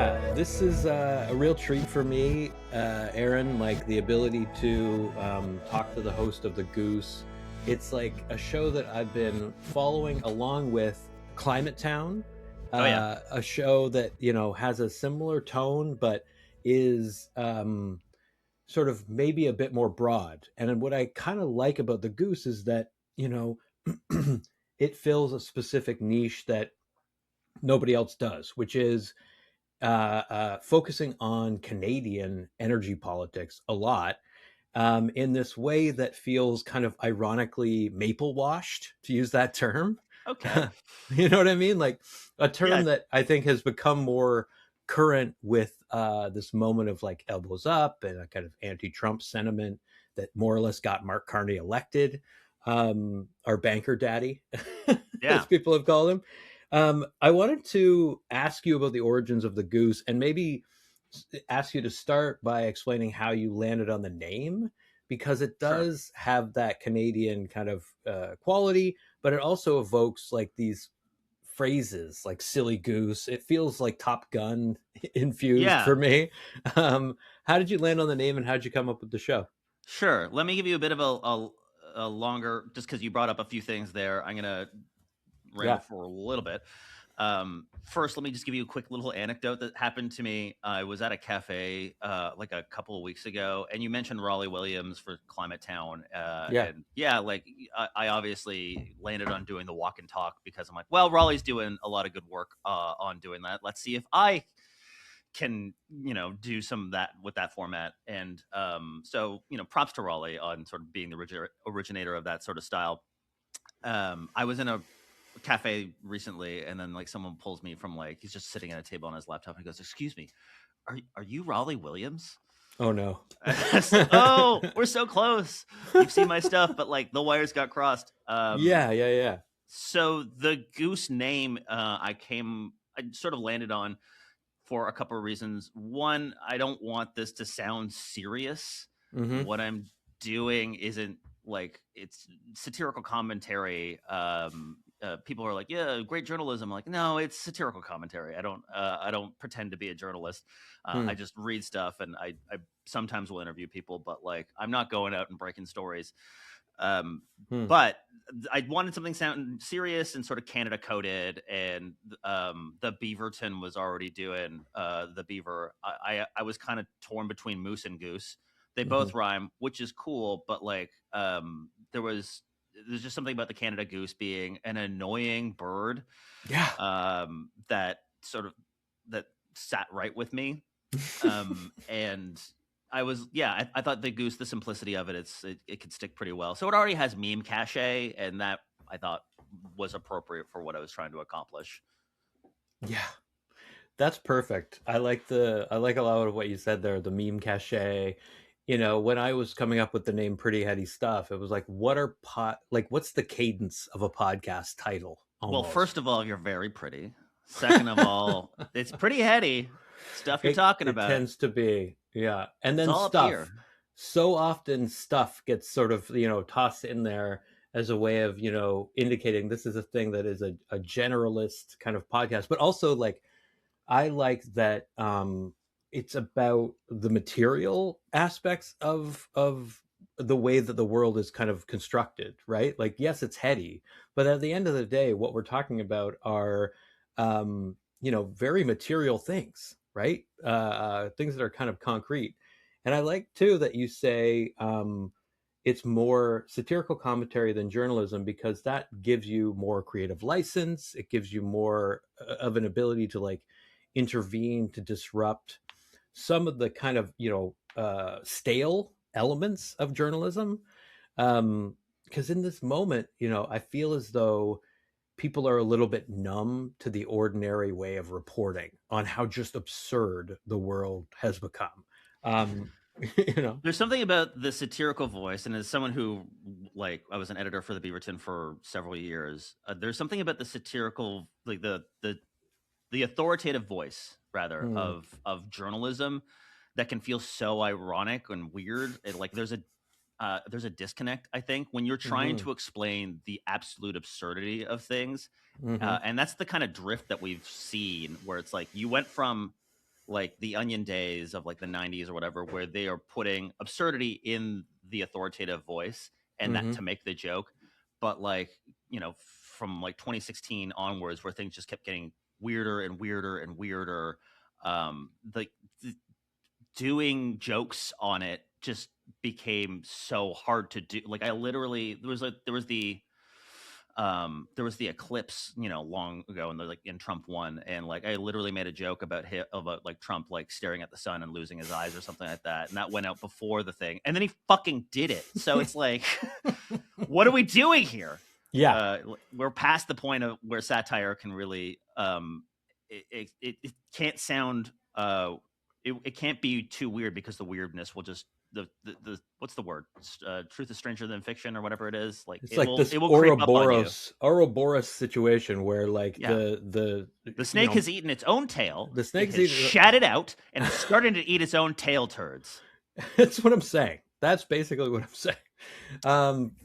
Yeah, this is a real treat for me, Aaron. Like the ability to talk to the host of The Goose. It's like a show that I've been following along with Climate Town, Oh yeah. a show that, has a similar tone, but is sort of maybe a bit more broad. And what I kind of like about The Goose is that, it fills a specific niche that nobody else does, which is focusing on Canadian energy politics a lot, in this way that feels kind of ironically maple washed, to use that term. Okay. You know what I mean? Like a term Yeah. that I think has become more current with this moment of like elbows up and a kind of anti-Trump sentiment that more or less got Mark Carney elected, our banker daddy, as Yeah. people have called him. I wanted to ask you about the origins of The Goose, and maybe ask you to start by explaining how you landed on the name, because it Sure. does have that Canadian kind of quality, but it also evokes like these phrases like silly goose. It feels like Top Gun infused Yeah. for me. How did you land on the name, and how did you come up with the show? Sure. Let me give you a bit of a longer, just because you brought up a few things there. I'm gonna ramble Yeah. for a little bit. First, let me just give you a quick little anecdote that happened to me. I was at a cafe like a couple of weeks ago, and you mentioned Raleigh Williams for Climate Town, Yeah. and yeah, like I obviously landed on doing the walk and talk because I'm like, well, Raleigh's doing a lot of good work on doing that. Let's see if I can do some of that with that format. And so props to Raleigh on sort of being the originator of that sort of style. I was in a cafe recently, and then like someone pulls me from, like, he's just sitting at a table on his laptop, and he goes, "Excuse me, are you Raleigh Williams?" Oh no. It's like, oh, we're so close. You've seen my stuff, but like the wires got crossed. Yeah, yeah, yeah. So the Goose name, I sort of landed on for a couple of reasons. One, I don't want this to sound serious. Mm-hmm. What I'm doing isn't like, it's satirical commentary. People are like, yeah, great journalism. I'm like, no, it's satirical commentary. I don't pretend to be a journalist. I just read stuff, and I sometimes will interview people, but like I'm not going out and breaking stories. But I wanted something sound serious and sort of Canada coded, and the Beaverton was already doing the beaver. I was kind of torn between moose and goose. They both rhyme, which is cool, but like there's just something about the Canada goose being an annoying bird, Yeah. that that sat right with me. And I thought the goose, the simplicity of it, it could stick pretty well. So it already has meme cachet, and that I thought was appropriate for what I was trying to accomplish. Yeah. That's perfect. I like a lot of what you said there, the meme cachet. When I was coming up with the name Pretty Heady Stuff, it was like, what's the cadence of a podcast title Well, almost? first of all, you're very pretty. Second of all, it's pretty heady stuff you're talking It about. tends to be, yeah. And It's then all up stuff. here. So often stuff gets sort of, tossed in there as a way of, indicating this is a thing that is a generalist kind of podcast, but also like, I like that it's about the material aspects of the way that the world is kind of constructed, right? Like, yes, it's heady, but at the end of the day, what we're talking about are, very material things, right? Things that are kind of concrete. And I like too that you say it's more satirical commentary than journalism, because that gives you more creative license. It gives you more of an ability to like intervene, to disrupt some of the kind of stale elements of journalism. Because in this moment, I feel as though people are a little bit numb to the ordinary way of reporting on how just absurd the world has become. um There's something about the satirical voice, and as someone who, like, I was an editor for the Beaverton for several years, there's something about the satirical, like the authoritative voice, rather, hmm, of journalism that can feel so ironic and weird. Like there's a disconnect, I think, when you're trying hmm, to explain the absolute absurdity of things, hmm, and that's the kind of drift that we've seen, where it's like you went from like the Onion days of like the 90s or whatever, where they are putting absurdity in the authoritative voice and that Mm-hmm. to make the joke. But like, from like 2016 onwards, where things just kept getting weirder and weirder and weirder. Like doing jokes on it just became so hard to do. Like I literally there was the eclipse, long ago, and like in Trump won, and like I literally made a joke about like Trump like staring at the sun and losing his eyes or something like that, and that went out before the thing, and then he fucking did it. So it's like, what are we doing here? Yeah. We're past the point of where satire can really it can't sound it can't be too weird, because the weirdness will just the what's the word, truth is stranger than fiction or whatever it is, like It's it like will this it will creep up on you. Ouroboros situation where like Yeah, the snake has eaten its own tail, the it snake's has eating. shat it out, and it's starting to eat its own tail turds. That's what I'm saying. That's basically what I'm saying.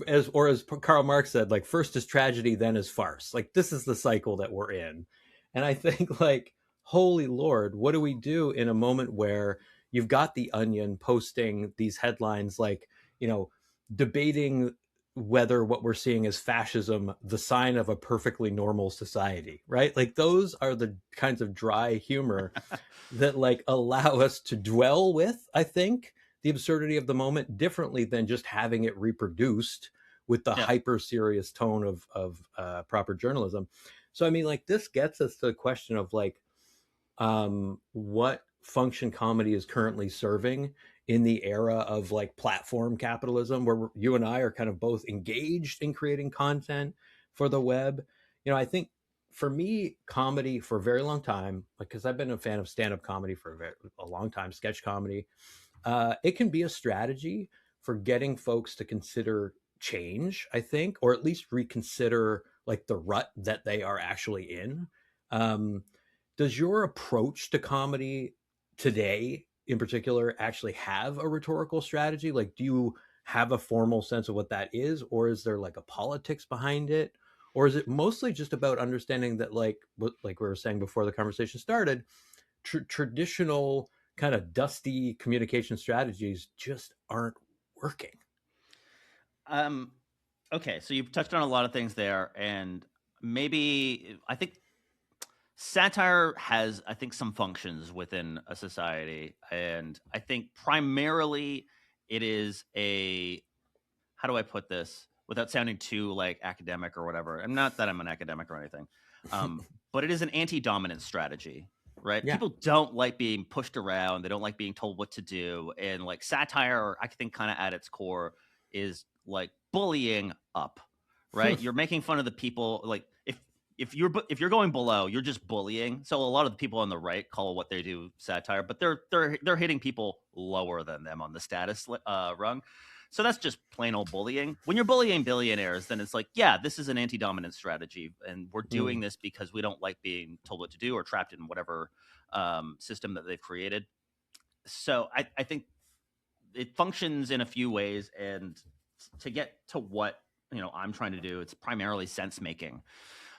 As Karl Marx said, like first is tragedy, then is farce. Like this is the cycle that we're in, and I think like, holy Lord, what do we do in a moment where you've got the Onion posting these headlines like, you know, debating whether what we're seeing is fascism, the sign of a perfectly normal society, right? Like those are the kinds of dry humor that like allow us to dwell with, I think, the absurdity of the moment differently than just having it reproduced with the Yeah. hyper serious tone of proper journalism. So I mean, like this gets us to the question of like, what function comedy is currently serving in the era of like platform capitalism, where you and I are kind of both engaged in creating content for the web. I think for me, comedy for a very long time, because I've been a fan of stand-up comedy for a long time, sketch comedy, it can be a strategy for getting folks to consider change, I think, or at least reconsider like the rut that they are actually in. Um, does your approach to comedy today, in particular, actually have a rhetorical strategy? Like, do you have a formal sense of what that is, or is there like a politics behind it? Or is it mostly just about understanding that, like we were saying before the conversation started, traditional kind of dusty communication strategies just aren't working? Um. Okay, so you've touched on a lot of things there, and maybe I think satire has, I think, some functions within a society, and I think primarily it is a, how do I put this without sounding too like academic or whatever? And not that I'm an academic or anything, but it is an anti-dominant strategy, right? Yeah. People don't like being pushed around. They don't like being told what to do. And like satire, I think, kind of at its core is like bullying up, right? You're making fun of the people. Like if you're going below, you're just bullying. So a lot of the people on the right call what they do satire, but they're hitting people lower than them on the status rung. So that's just plain old bullying. When you're bullying billionaires, then it's like, yeah, this is an anti-dominant strategy, and we're doing Mm. this because we don't like being told what to do or trapped in whatever system that they've created. So I think it functions in a few ways, and to get to what I'm trying to do, it's primarily sense making.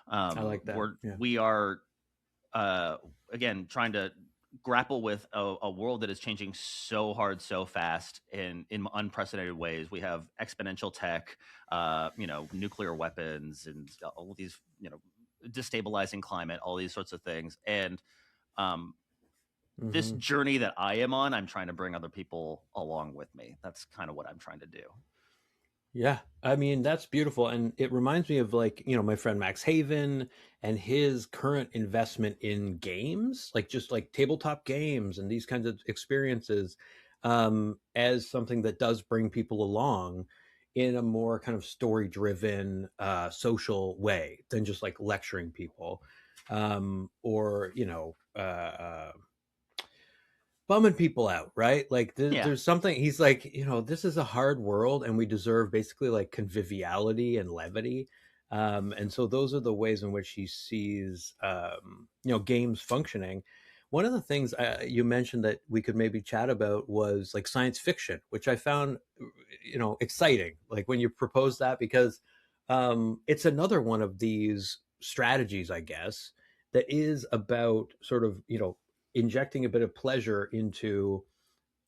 I like that. Yeah. We are uh, again trying to grapple with a world that is changing so hard, so fast, in unprecedented ways. We have exponential tech, nuclear weapons, and all of these, destabilizing climate, all these sorts of things. And um, this Hmm. journey that I am on, I'm trying to bring other people along with me. That's kind of what I'm trying to do. Yeah, I mean that's beautiful, and it reminds me of like my friend Max Haven and his current investment in games, like just like tabletop games and these kinds of experiences, as something that does bring people along in a more kind of story-driven, social way than just like lecturing people, or bumming people out, right? Like Yeah. there's something he's like, this is a hard world and we deserve basically like conviviality and levity. And so those are the ways in which he sees, games functioning. One of the things you mentioned that we could maybe chat about was like science fiction, which I found, exciting. Like when you propose that, because it's another one of these strategies, I guess, that is about sort of, injecting a bit of pleasure into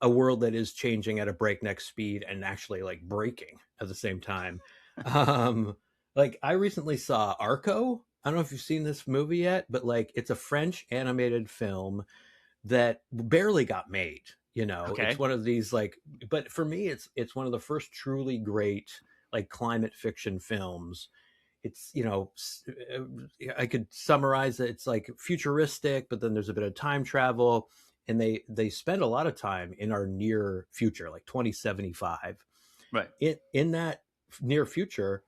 a world that is changing at a breakneck speed and actually like breaking at the same time. Um, like I recently saw Arco. I don't know if you've seen this movie yet, but like it's a French animated film that barely got made. You know, it's Okay. one of these like, but for me, it's one of the first truly great like climate fiction films. It's, you know, I could summarize it. It's like futuristic, but then there's a bit of time travel, and they spend a lot of time in our near future, like 2075. Right. In that near future,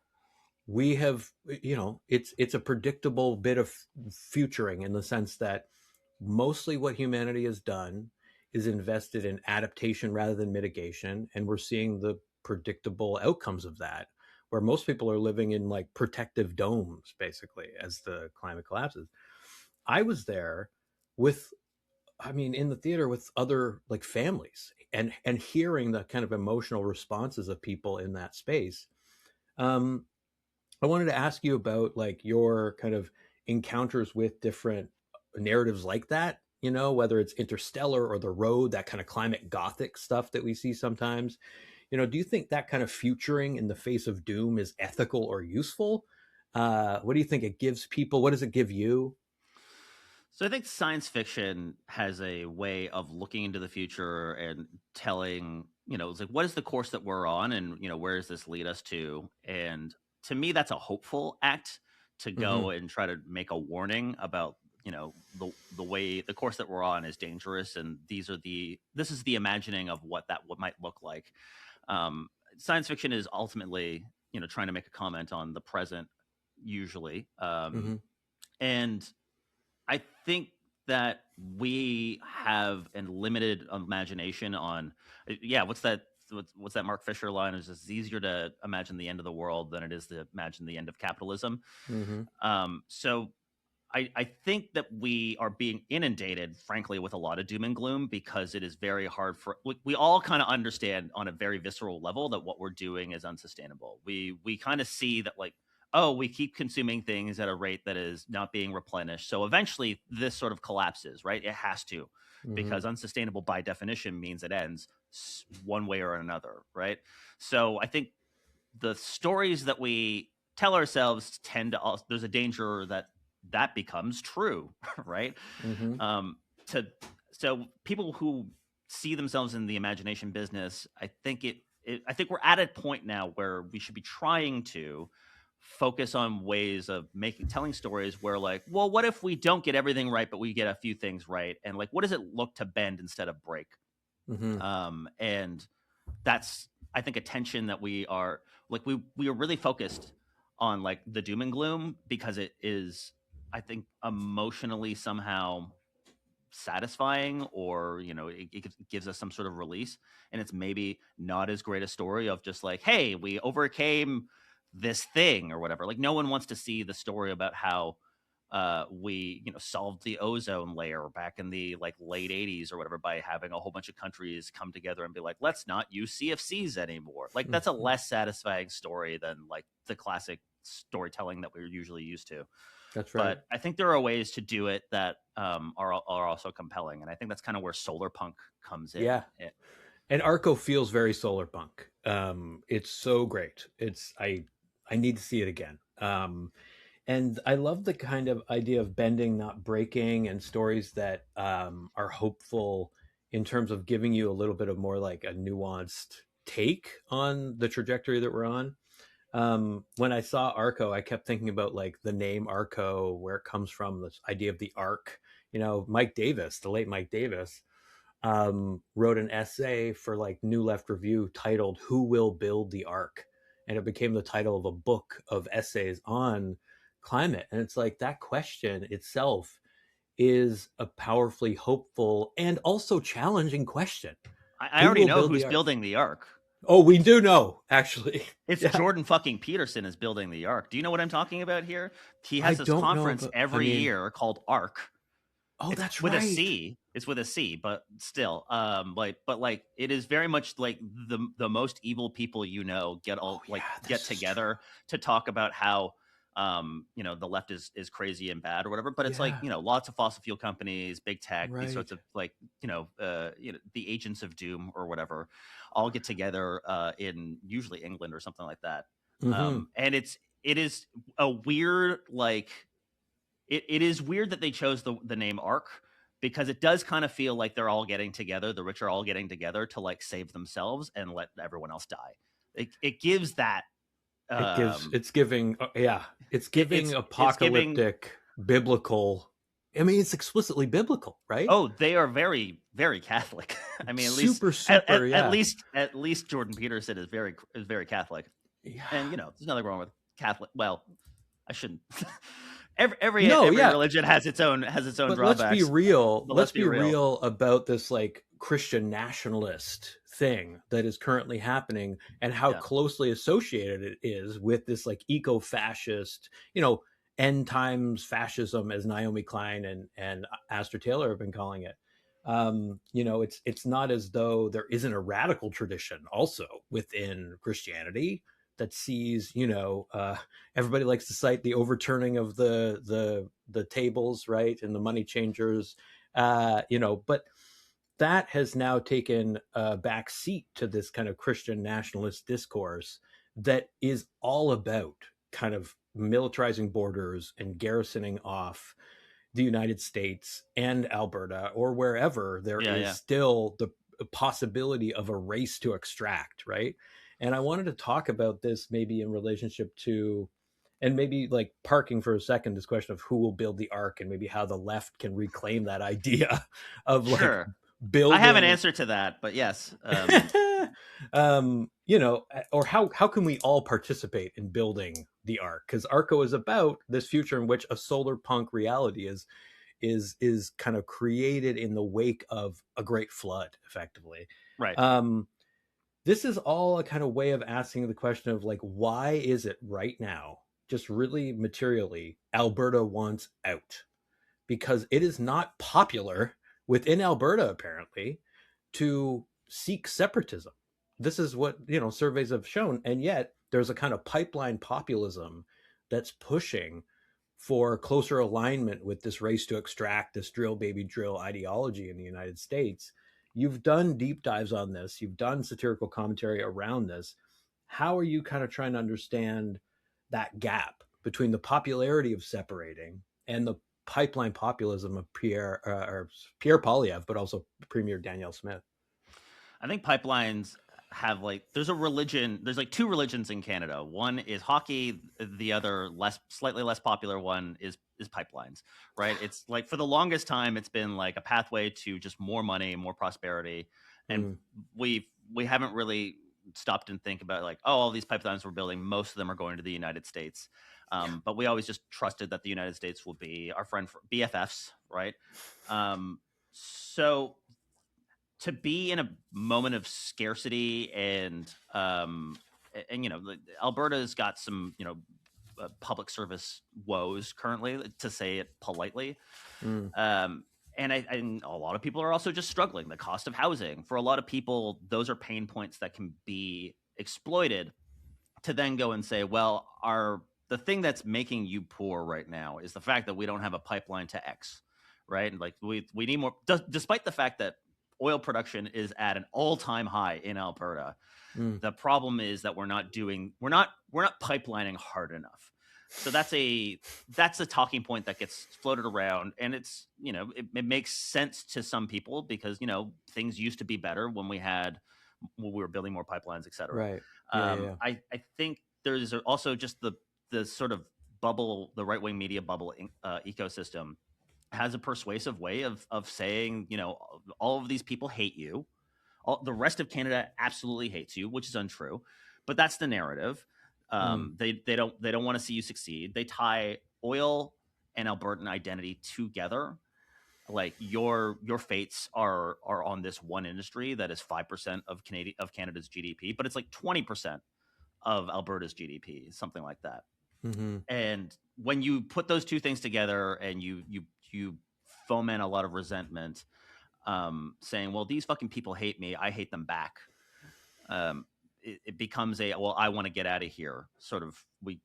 we have, you know, it's a predictable bit of futuring in the sense that mostly what humanity has done is invested in adaptation rather than mitigation, and we're seeing the predictable outcomes of that, where most people are living in like protective domes basically as the climate collapses. I was there with, I mean, in the theater with other like families, and hearing the kind of emotional responses of people in that space. um I wanted to ask you about like your kind of encounters with different narratives like that, you know, whether it's Interstellar or The Road, that kind of climate gothic stuff that we see sometimes. You know, do you think that kind of futuring in the face of doom is ethical or useful? What do you think it gives people? What does it give you? So I think science fiction has a way of looking into the future and telling, it's like, what is the course that we're on, and where does this lead us to? And to me, that's a hopeful act to Mm-hmm. go and try to make a warning about, the way the course that we're on is dangerous, and this is the imagining of what might look like. Um, Science fiction is ultimately, trying to make a comment on the present, usually, Mm-hmm. and I think that we have a limited imagination on, yeah. What's that Mark Fisher line? It's easier to imagine the end of the world than it is to imagine the end of capitalism. Mm-hmm. So I think that we are being inundated, frankly, with a lot of doom and gloom, because it is very hard for we all kind of understand on a very visceral level that what we're doing is unsustainable. We kind of see that, like, oh, we keep consuming things at a rate that is not being replenished. So eventually this sort of collapses, right? It has to, Mm-hmm. because unsustainable by definition means it ends one way or another, right? So I think the stories that we tell ourselves tend to also, there's a danger that that becomes true, right? Mm-hmm. um to So people who see themselves in the imagination business, I think we're at a point now where we should be trying to focus on ways of telling stories where, like, well, what if we don't get everything right but we get a few things right, and like, what does it look to bend instead of break? Mm-hmm. And that's, I think, a tension that we are, like, we are really focused on, like, the doom and gloom, because it is, I think, emotionally somehow satisfying, or it gives us some sort of release, and it's maybe not as great a story of just like, hey, we overcame this thing or whatever. Like, no one wants to see the story about how we solved the ozone layer back in the, like, late 80s or whatever, by having a whole bunch of countries come together and be like, let's not use CFCs anymore. Like, that's a Mm-hmm. less satisfying story than, like, the classic storytelling that we're usually used to. That's right. But I think there are ways to do it that are also compelling, and I think that's kind of where solar punk comes in. Yeah. And Arco feels very solar punk. It's so great. I need to see it again. And I love the kind of idea of bending, not breaking, and stories that are hopeful in terms of giving you a little bit of more like a nuanced take on the trajectory that we're on. When I saw Arco, I kept thinking about like the name Arco, where it comes from, this idea of the arc. You know, Mike Davis, the late Mike Davis, wrote an essay for like New Left Review titled "Who Will Build the Ark," and it became the title of a book of essays on climate. And it's like that question itself is a powerfully hopeful and also challenging question. I Who already will know build who's the ark? building the ark. Oh, we do know, actually. It's Yeah, Jordan fucking Peterson is building the ark. Do you know what I'm talking about here? He I has this don't know, conference but I every mean, year called ARK. oh, It's that's with a right. C. It's with a C, but still, like, it is very much like the most evil people, Oh, yeah, like, this get is true. together to talk about how, The left is crazy and bad or whatever, but it's like, Yeah, lots of fossil fuel companies, big tech, these sorts right. of like, the agents of doom or whatever, all get together in usually England or something like that. Hmm. And it is a weird, like, it is weird that they chose the name ARC, because it does kind of feel like they're all getting together, the rich are all getting together to like save themselves and let everyone else die. It gives that um It's giving, yeah, it's giving it's giving. apocalyptic biblical. I mean, it's explicitly biblical, right? Oh, they are very, very Catholic. I mean, at least Super, super, yeah, at least Jordan Peterson is very Catholic, and yeah. there's nothing wrong with Catholic. Well, I shouldn't. No, Every yeah, religion has its own but let's be drawbacks, real. but let's Let's be be real. real about this like Christian nationalist thing that is currently happening and how Yeah, closely associated it is with this like eco-fascist, end times fascism, as Naomi Klein and Astor Taylor have been calling it. It's not as though there isn't a radical tradition also within Christianity that sees, everybody likes to cite the overturning of the tables, right, and the money changers, but that has now taken a back seat to this kind of Christian nationalist discourse that is all about kind of militarizing borders and garrisoning off the United States and Alberta or wherever there yeah, is yeah. still the possibility of a race to extract, right? And I wanted to talk about this maybe in relationship to, and maybe like parking for a second, this question of who will build the ark and maybe how the left can reclaim that idea of like Sure. I have an building. answer to that, but yes, Or how can we all participate in building the ark? Because Arco is about this future in which a solar punk reality is kind of created in the wake of a great flood, effectively. right. um this is all a kind of way of asking the question of like, why is it right now, just really materially, Alberta wants out? Because it is not popular within Alberta, apparently, to seek separatism. This is what, surveys have shown. And yet there's a kind of pipeline populism that's pushing for closer alignment with this race to extract, this drill baby drill ideology in the United States. You've done deep dives on this, you've done satirical commentary around this. How are you kind of trying to understand that gap between the popularity of separating and the pipeline populism of Pierre Polyev, but also Premier Danielle Smith? I think pipelines have like there's like two religions in Canada. One is hockey, the other slightly less popular one is pipelines, right? It's like for the longest time it's been like a pathway to just more money, more prosperity, and Mm, we haven't really stopped and think about like, oh, all these pipelines we're building, most of them are going to the United States. yeah. But we always just trusted that the United States will be our friend for BFFs, right? So to be in a moment of scarcity and Alberta's got some public service woes currently, to say it politely. Mm, um and a lot of people are also just struggling. The cost of housing for a lot of people, those are pain points that can be exploited to then go and say, well, our the thing that's making you poor right now is the fact that we don't have a pipeline to X, right? And like we need more, despite the fact that oil production is at an all-time high in Alberta. mm, The problem is that we're not pipelining hard enough. So that's a talking point that gets floated around, and it's it makes sense to some people because things used to be better when we were building more pipelines, etc. right. Yeah, yeah, yeah. I think there's also just the sort of bubble, the right wing media bubble ecosystem has a persuasive way of saying, all of these people hate you. The rest of Canada absolutely hates you, which is untrue, but that's the narrative. Mm, They don't want to see you succeed. They tie oil and Albertan identity together. Like your fates are on this one industry that is 5% of Canada's GDP, but it's like 20% of Alberta's GDP, something like that. mm-hmm. And when you put those two things together and you foment a lot of resentment, saying, well, these fucking people hate me, I hate them back. it becomes a, well, I want to get out of here sort of. We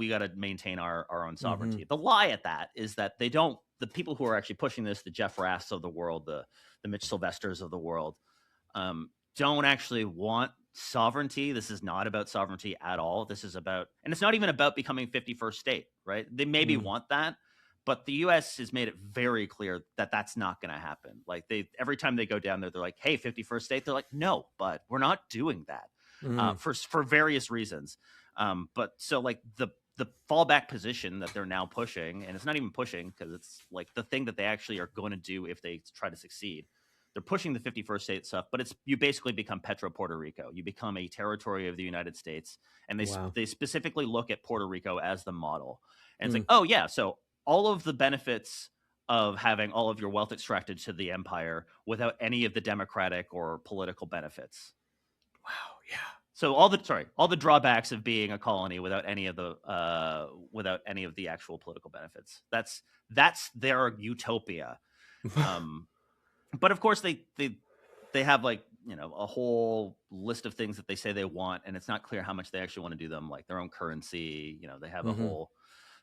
got to maintain our own Mm-hmm. sovereignty. The lie at that is that they don't. The people who are actually pushing this, the Jeff Rasts of the world, the Mitch Sylvesters of the world, don't actually want sovereignty. This is not about sovereignty at all. This is about, and it's not even about becoming 51st state, right? They maybe Mm. want that, but the US has made it very clear that that's not going to happen. Like, every time they go down there, they're like, hey, 51st state. They're like, no, but we're not doing that, Mm. for various reasons. But so, like, the fallback position that they're now pushing, and it's not even pushing because it's like the thing that they actually are going to do if they try to succeed. They're pushing the 51st state stuff, but you basically become Petro Puerto Rico. You become a territory of the United States, and Wow. they specifically look at Puerto Rico as the model. And it's Mm. like, oh yeah, so all of the benefits of having all of your wealth extracted to the empire without any of the democratic or political benefits. Wow. Yeah. So all the drawbacks of being a colony without any of the actual political benefits. That's their utopia. But of course they have, like, a whole list of things that they say they want, and it's not clear how much they actually want to do them, like their own currency. They have a Mm-hmm. whole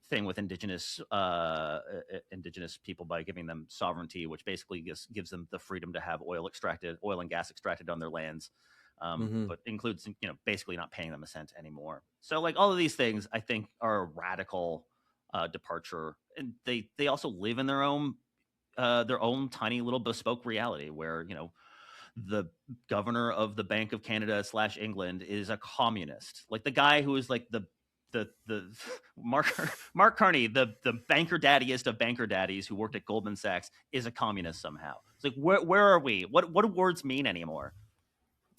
thing with indigenous people by giving them sovereignty, which basically gives them the freedom to have oil and gas extracted on their lands. Mm-hmm. But includes, basically not paying them a cent anymore. So, like, all of these things, I think, are a radical departure, and they also live in their own tiny little bespoke reality where, the governor of the Bank of Canada / England is a communist. Like, the guy who is like the Mark Carney, the banker daddiest of banker daddies who worked at Goldman Sachs, is a communist somehow. It's like, where are we? What do words mean anymore?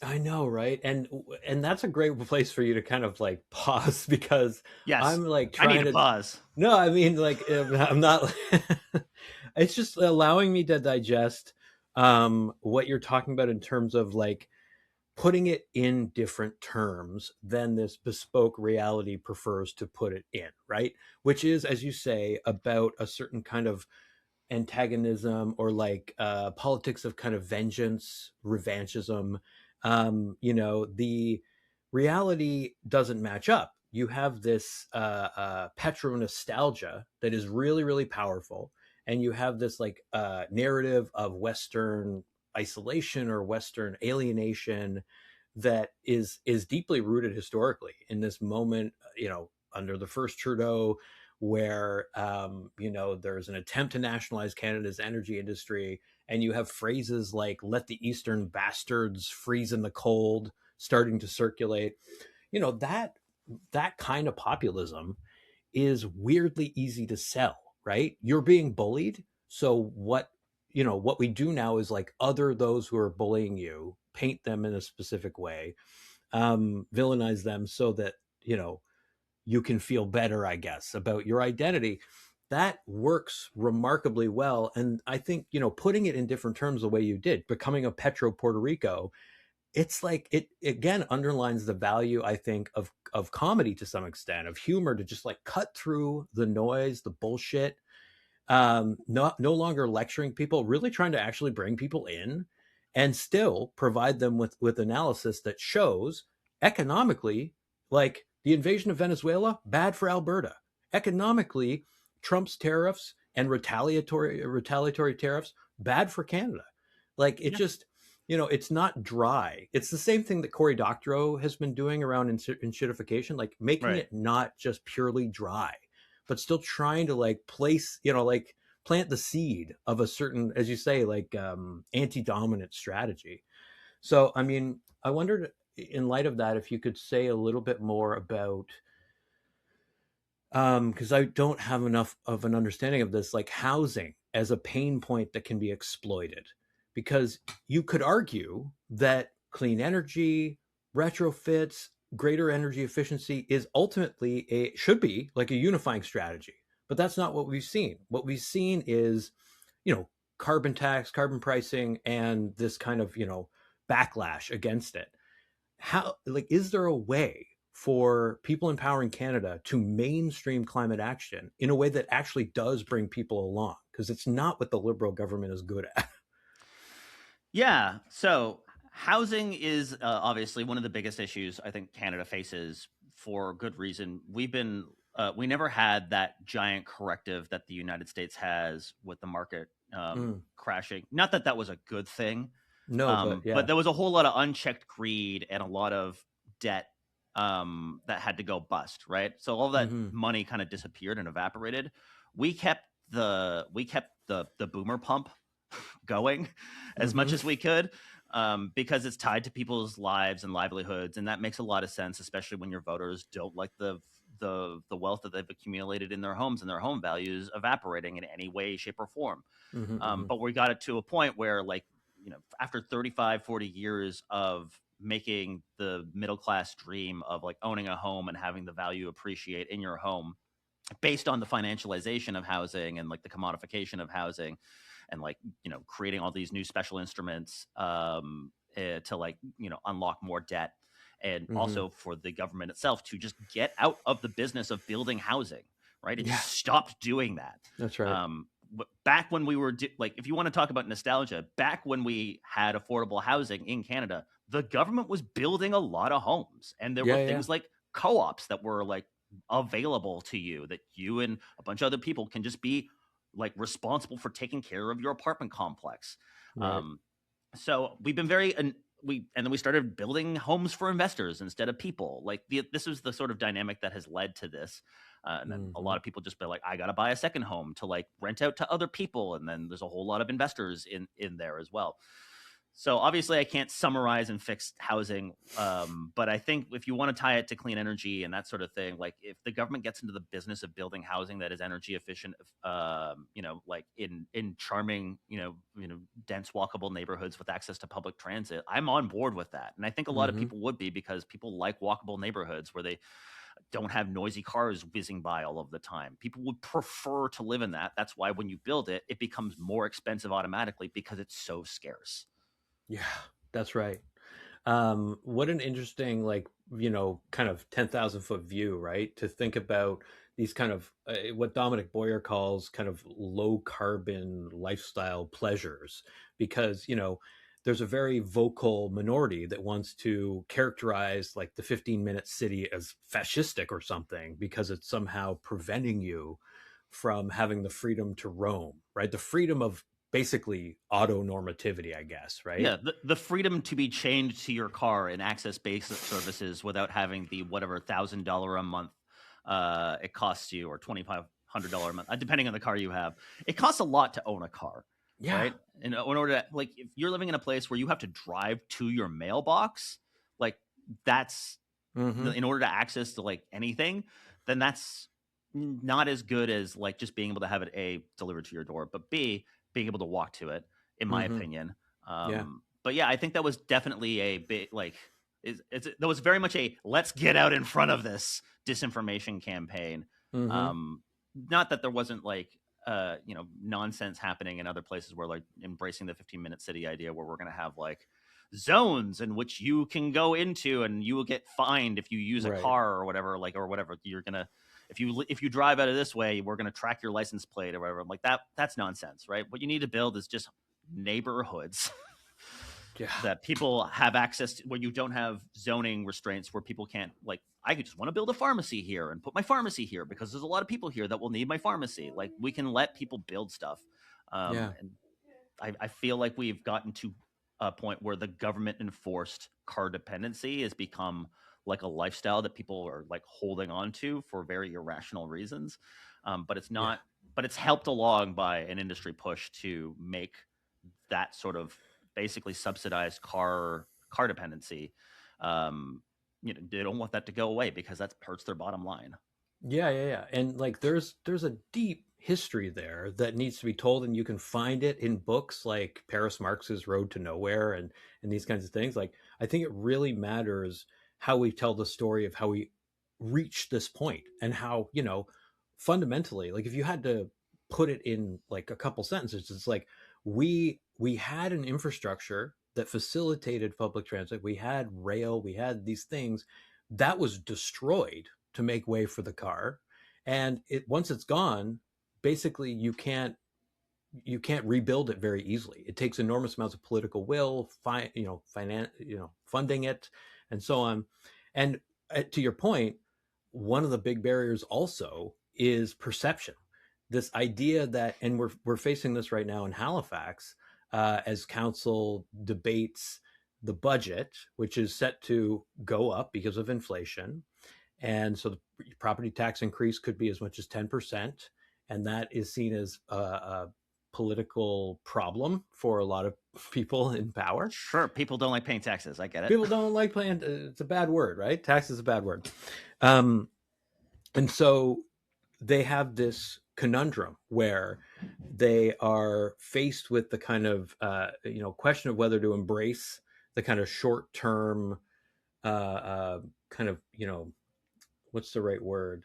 I know, right? And that's a great place for you to kind of like pause because Yes, I'm like I need trying to to. pause. No, I mean, like, I'm not. It's just allowing me to digest what you're talking about in terms of like putting it in different terms than this bespoke reality prefers to put it in, right? Which is, as you say, about a certain kind of antagonism or like politics of kind of vengeance, revanchism. The reality doesn't match up. You have this petro nostalgia that is really, really powerful, and you have this like narrative of Western isolation or Western alienation that is deeply rooted historically in this moment. Under the first Trudeau, where there's an attempt to nationalize Canada's energy industry, and you have phrases like "let the Eastern bastards freeze in the cold" starting to circulate. That kind of populism is weirdly easy to sell, right? You're being bullied, so what we do now is like other those who are bullying you, paint them in a specific way, villainize them so that you can feel better, I guess, about your identity. That works remarkably well. And I think, putting it in different terms the way you did, becoming a Petro Puerto Rico, it's like it again underlines the value, I think, of comedy to some extent, of humor, to just like cut through the noise, the bullshit, no longer lecturing people, really trying to actually bring people in and still provide them with analysis that shows economically, like the invasion of Venezuela, bad for Alberta. Economically, Trump's tariffs and retaliatory tariffs, bad for Canada. Like it Yeah. just, it's not dry. It's the same thing that Cory Doctorow has been doing around enshittification, like making Right. it not just purely dry, but still trying to like place, like plant the seed of a certain, as you say, like anti-dominant strategy. So, I mean, I wondered, in light of that, if you could say a little bit more about, because I don't have enough of an understanding of this, like housing as a pain point that can be exploited. Because you could argue that clean energy, retrofits, greater energy efficiency is ultimately should be like a unifying strategy. But that's not what we've seen. What we've seen is, carbon tax, carbon pricing, and this kind of, backlash against it. How, like, is there a way for people in power in Canada to mainstream climate action in a way that actually does bring people along? Because it's not what the Liberal government is good at. Yeah. So Housing is obviously one of the biggest issues I think Canada faces for good reason. We never had that giant corrective that the United States has with the market Mm. crashing. Not that that was a good thing, No, but but yeah. there was a whole lot of unchecked greed and a lot of debt that had to go bust, right? So all that Hmm. money kind of disappeared and evaporated. We kept the boomer pump going as much Hmm. as we could, because it's tied to people's lives and livelihoods, and that makes a lot of sense, especially when your voters don't like the wealth that they've accumulated in their homes and their home values evaporating in any way, shape, or form. Hmm. Hmm. But we got it to a point where, like, after 35, 40 years of making the middle class dream of like owning a home and having the value appreciate in your home based on the financialization of housing and like the commodification of housing, and like creating all these new special instruments to like unlock more debt, and Hmm. also for the government itself to just get out of the business of building housing, right? It Yeah, just stopped doing that. that's right. Back when we were like, if you want to talk about nostalgia, back when we had affordable housing in Canada, the government was building a lot of homes, and there were Yeah, yeah. things like co-ops that were like available to you, that you and a bunch of other people can just be like responsible for taking care of your apartment complex. Right. Um, so we've been very and then we started building homes for investors instead of people. Like this is the sort of dynamic that has led to this. And then a Hmm. lot of people just be like, I got to buy a second home to like rent out to other people, and then there's a whole lot of investors in there as well. So obviously, I can't summarize and fix housing, but I think if you want to tie it to clean energy and that sort of thing, like if the government gets into the business of building housing that is energy efficient, like in charming, dense walkable neighborhoods with access to public transit, I'm on board with that, and I think a lot of Hmm. people would be, because people like walkable neighborhoods where they don't have noisy cars whizzing by all of the time. People would prefer to live in that. That's why when you build it, it becomes more expensive automatically because it's so scarce. Yeah, that's right. What an interesting, like, kind of 10,000 foot view, right? To think about these kind of what Dominic Boyer calls kind of low carbon lifestyle pleasures, because, there's a very vocal minority that wants to characterize like the 15-minute city as fascistic or something because it's somehow preventing you from having the freedom to roam, right? The freedom of basically auto normativity, I guess, right? Yeah, the freedom to be chained to your car and access basic services without having the whatever $1,000 a month it costs you, or $2,500 a month, depending on the car you have. It costs a lot to own a car, Yeah. right? And in order to, like, if you're living in a place where you have to drive to your mailbox, like that's Hmm. in order to access to like anything, then that's not as good as like just being able to have it delivered to your door, but b being able to walk to it, in my Hmm. opinion. Yeah. But yeah, I think that was definitely a bit like that was very much a let's get out in front of this disinformation campaign. Hmm. Um, Not that there wasn't like nonsense happening in other places where like embracing the 15-minute city idea, where we're going to have like zones in which you can go into and you will get fined if you use a Right. car or whatever, like, or whatever you're gonna, if you drive out of this way, we're gonna track your license plate or whatever. I'm like, that's nonsense, right? What you need to build is just neighborhoods Yeah. that people have access to, where you don't have zoning restraints, where people can't, like, I could just want to build a pharmacy here and put my pharmacy here because there's a lot of people here that will need my pharmacy. Like, we can let people build stuff. Yeah. And I feel like we've gotten to a point where the government enforced car dependency has become like a lifestyle that people are like holding on to for very irrational reasons. But it's Yeah. not, but it's helped along by an industry push to make that sort of basically subsidized car dependency. Um, they don't want that to go away because that hurts their bottom line. Yeah, yeah, yeah. And like there's a deep history there that needs to be told, and you can find it in books like Paris Marx's Road to Nowhere and these kinds of things. Like I think it really matters how we tell the story of how we reach this point and how, fundamentally, like if you had to put it in like a couple sentences, it's like we had an infrastructure that facilitated public transit. We had rail, we had these things that was destroyed to make way for the car. And it once it's gone, basically you can't you can't rebuild it very easily. It takes enormous amounts of political will, funding it, and so on. And to your point, one of the big barriers also is perception. This idea that, and we're facing this right now in Halifax, as council debates the budget, which is set to go up because of inflation, and so the property tax increase could be as much as 10%, and that is seen as a political problem for a lot of people in power. Sure, people don't like paying taxes. I get it. People don't like paying. It's a bad word, right? Tax is a bad word. Um, and so they have this conundrum where they are faced with the kind of question of whether to embrace the kind of short term kind of what's the right word?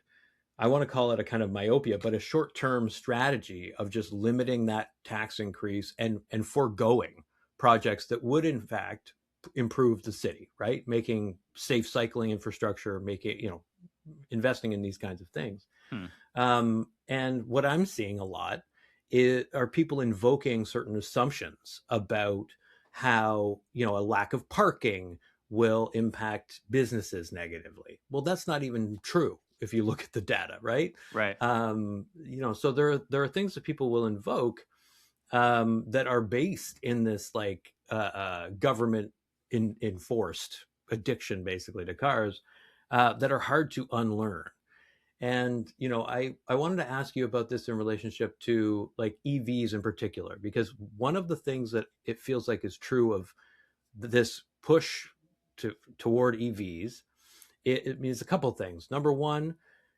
I want to call it a kind of myopia, but a short term strategy of just limiting that tax increase and foregoing projects that would in fact improve the city, right? Making safe cycling infrastructure, making, investing in these kinds of things. Hmm. And what I'm seeing a lot are people invoking certain assumptions about how, a lack of parking will impact businesses negatively. Well, that's not even true if you look at the data, right? Right. So there are things that people will invoke that are based in this like government enforced addiction, basically, to cars, that are hard to unlearn. And I wanted to ask you about this in relationship to like EVs in particular, because one of the things that it feels like is true of this push toward EVs, it means a couple of things. Number one,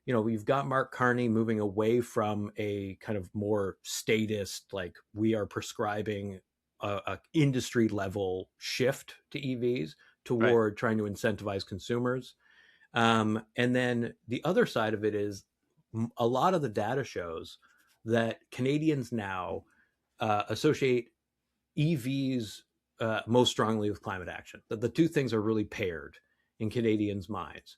we've got Mark Carney moving away from a kind of more statist, like we are prescribing a industry level shift to EVs Right. toward trying to incentivize consumers. And then the other side of it is a lot of the data shows that Canadians now associate EVs most strongly with climate action. That the two things are really paired in Canadians' minds.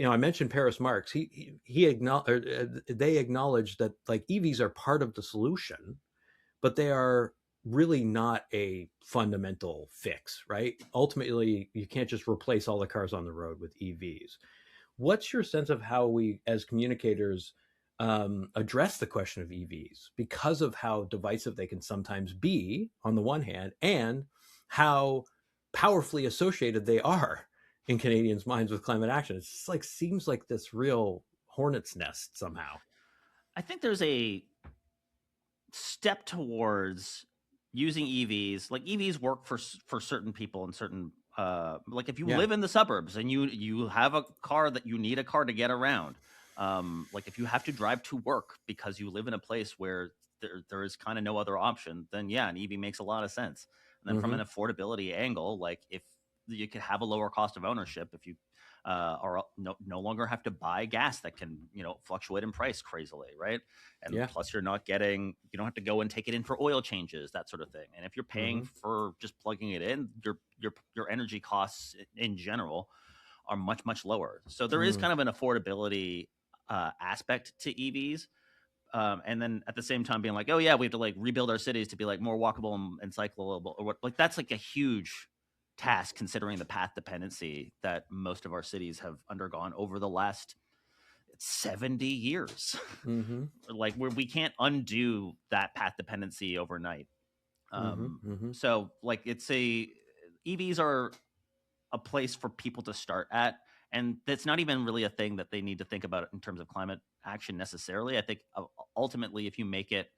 I mentioned Paris Marx. They acknowledge that like EVs are part of the solution, but they are really not a fundamental fix, right? Ultimately, you can't just replace all the cars on the road with EVs. What's your sense of how we, as communicators, address the question of EVs because of how divisive they can sometimes be, on the one hand, and how powerfully associated they are in Canadians' minds with climate action? It's just like seems like this real hornet's nest somehow. I think there's a step towards using EVs. Like EVs work for certain people and certain like if you Yeah. live in the suburbs and you have a car that you need a car to get around. Like if you have to drive to work because you live in a place where there is kind of no other option, then yeah, an EV makes a lot of sense. And then from Mm-hmm. an affordability angle, like if you could have a lower cost of ownership, if you are no longer have to buy gas that can fluctuate in price crazily, right? And Yeah. plus, you don't have to go and take it in for oil changes, that sort of thing. And if you're paying Mm-hmm. for just plugging it in, your energy costs in general are much lower. So there is Mm. kind of an affordability aspect to EVs. And then at the same time being like, oh yeah, we have to like rebuild our cities to be like more walkable and cyclable, or what, like that's like a huge task considering the path dependency that most of our cities have undergone over the last 70 years. Mm-hmm. Like where we can't undo that path dependency overnight. Mm-hmm. Mm-hmm. So like EVs are a place for people to start at, and that's not even really a thing that they need to think about in terms of climate action necessarily. I think ultimately, if you make it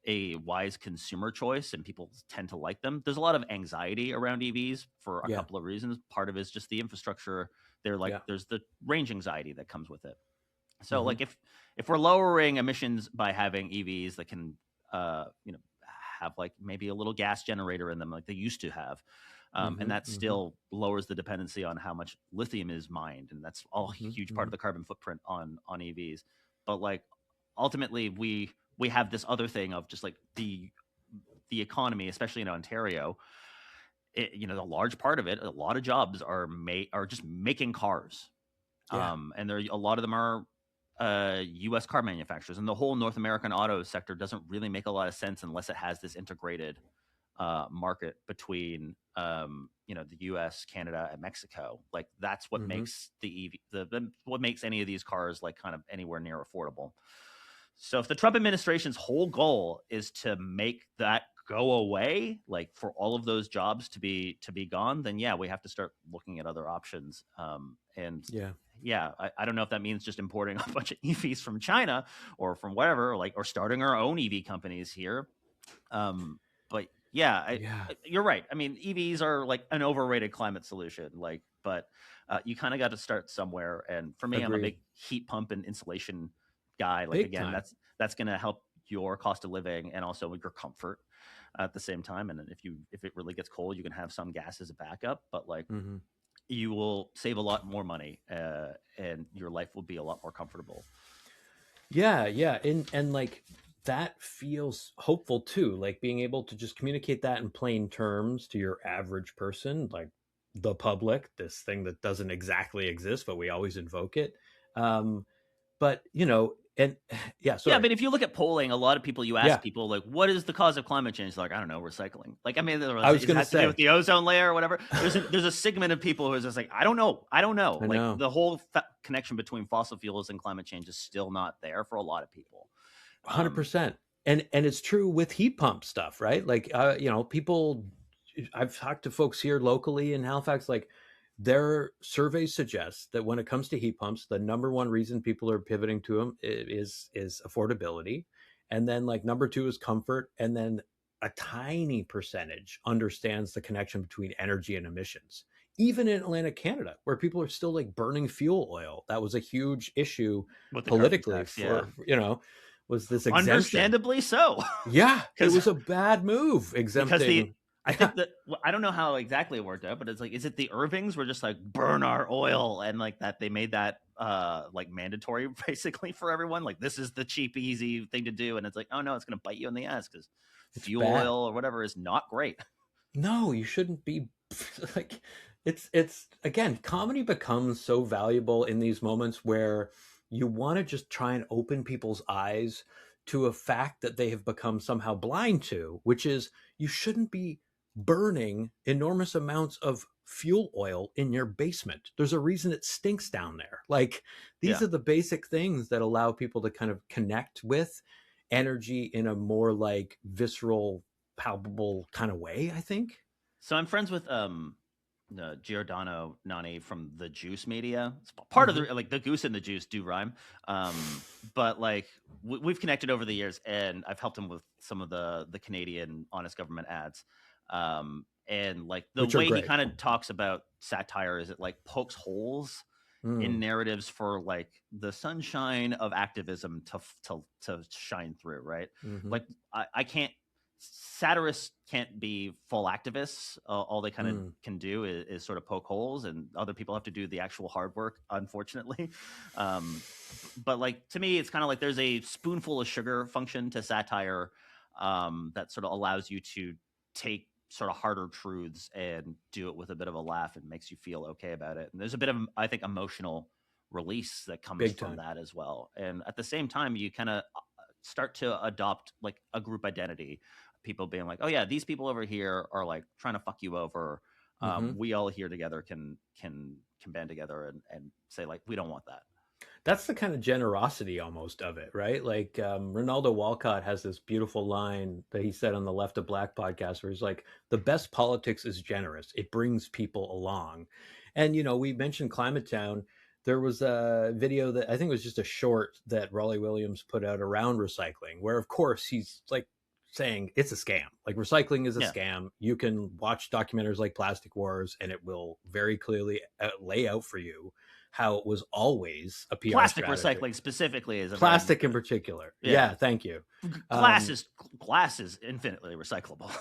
a wise consumer choice and people tend to like them, there's a lot of anxiety around EVs for a Yeah. couple of reasons. Part of it is just the infrastructure. Yeah. There's the range anxiety that comes with it. So Mm-hmm. like if we're lowering emissions by having EVs that can have like maybe a little gas generator in them like they used to have, and Mm-hmm. that Mm-hmm. still lowers the dependency on how much lithium is mined, and that's all a Mm-hmm. huge part Mm-hmm. of the carbon footprint on EVs. But like ultimately we have this other thing of just like the economy, especially in Ontario. A large part of it, a lot of jobs are just making cars, Yeah. and there a lot of them are U.S. car manufacturers, and the whole North American auto sector doesn't really make a lot of sense unless it has this integrated market between the U.S., Canada, and Mexico. Like that's what Mm-hmm. makes the what makes any of these cars like kind of anywhere near affordable. So if the Trump administration's whole goal is to make that go away, like for all of those jobs to be gone, then yeah, we have to start looking at other options. And Yeah. yeah, I don't know if that means just importing a bunch of EVs from China or from wherever, like, or starting our own EV companies here. But yeah, Yeah. you're right. I mean, EVs are like an overrated climate solution, like, but you kind of got to start somewhere. And for me, I'm a Agreed. big heat pump and insulation guy. Like, Big again, time. that's going to help your cost of living and also your comfort at the same time. And then if it really gets cold, you can have some gas as a backup. But like, Mm-hmm. you will save a lot more money, and your life will be a lot more comfortable. Yeah, yeah, and like that feels hopeful too. Like being able to just communicate that in plain terms to your average person, like the public, this thing that doesn't exactly exist, but we always invoke it. But and yeah, Yeah, I sorry, mean, if you look at polling, a lot of people, you ask yeah, people like, "What is the cause of climate change?" Like, I don't know, recycling. Like, I mean, I was it gonna has to do with say, the ozone layer or whatever. There's a segment of people who is just like, I don't know, I don't know. I Like, know, the whole connection between fossil fuels and climate change is still not there for a lot of people. Um, 100%. And it's true with heat pump stuff, right? Like people, I've talked to folks here locally in Halifax, like their surveys suggest that when it comes to heat pumps, the number one reason people are pivoting to them is affordability, and then like number two is comfort, and then a tiny percentage understands the connection between energy and emissions. Even in Atlantic Canada, where people are still like burning fuel oil, that was a huge issue with the carbon politically tax, yeah, for was this exemption. understandably so, Yeah, it because was a bad move because exempting. I Yeah, think that, well, I don't know how exactly it worked out, but it's like, is it the Irvings were just like burn our oil, and like that they made that like mandatory basically for everyone? Like, this is the cheap, easy thing to do, and it's like, oh no, it's going to bite you in the ass because it's fuel bad. oil or whatever is not great. No, you shouldn't be like it's again, comedy becomes so valuable in these moments where you want to just try and open people's eyes to a fact that they have become somehow blind to, which is you shouldn't be burning enormous amounts of fuel oil in your basement. There's a reason it stinks down there. Like these Yeah. are the basic things that allow people to kind of connect with energy in a more like visceral, palpable kind of way, I think. So I'm friends with Giordano Nani from the Juice Media. It's part of Mm-hmm. the, like, the Goose and the Juice do rhyme. But like, we've connected over the years, and I've helped him with some of the Canadian honest government ads. And like the Which are way he great. kind of talks about satire is it like pokes holes in Mm, narratives for like the sunshine of activism to shine through, right? hmm. Like, I can't, satirists can't be full activists. All they kind of Mm. can do is sort of poke holes, and other people have to do the actual hard work, unfortunately. um, but like, to me, it's kind of like there's a spoonful of sugar function to satire, that sort of allows you to take sort of harder truths and do it with a bit of a laugh, and makes you feel okay about it. And there's a bit of, I think, emotional release that comes Big from time. that as well. And at the same time, you kind of start to adopt like a group identity. People being like, oh yeah, these people over here are like trying to fuck you over. Hmm. We all here together can band together and say like, we don't want that. That's the kind of generosity almost of it, right? Like Ronaldo Walcott has this beautiful line that he said on the Left of Black podcast where he's like, the best politics is generous. It brings people along. And, we mentioned Climate Town. There was a video that I think was just a short that Raleigh Williams put out around recycling, where, of course, he's like saying it's a scam. Like recycling is a Yeah. scam. You can watch documentaries like Plastic Wars, and it will very clearly lay out for you how it was always a PR Plastic strategy. recycling specifically is a very, Plastic in particular. yeah. Yeah, thank you. Glass Um, is glass is infinitely recyclable.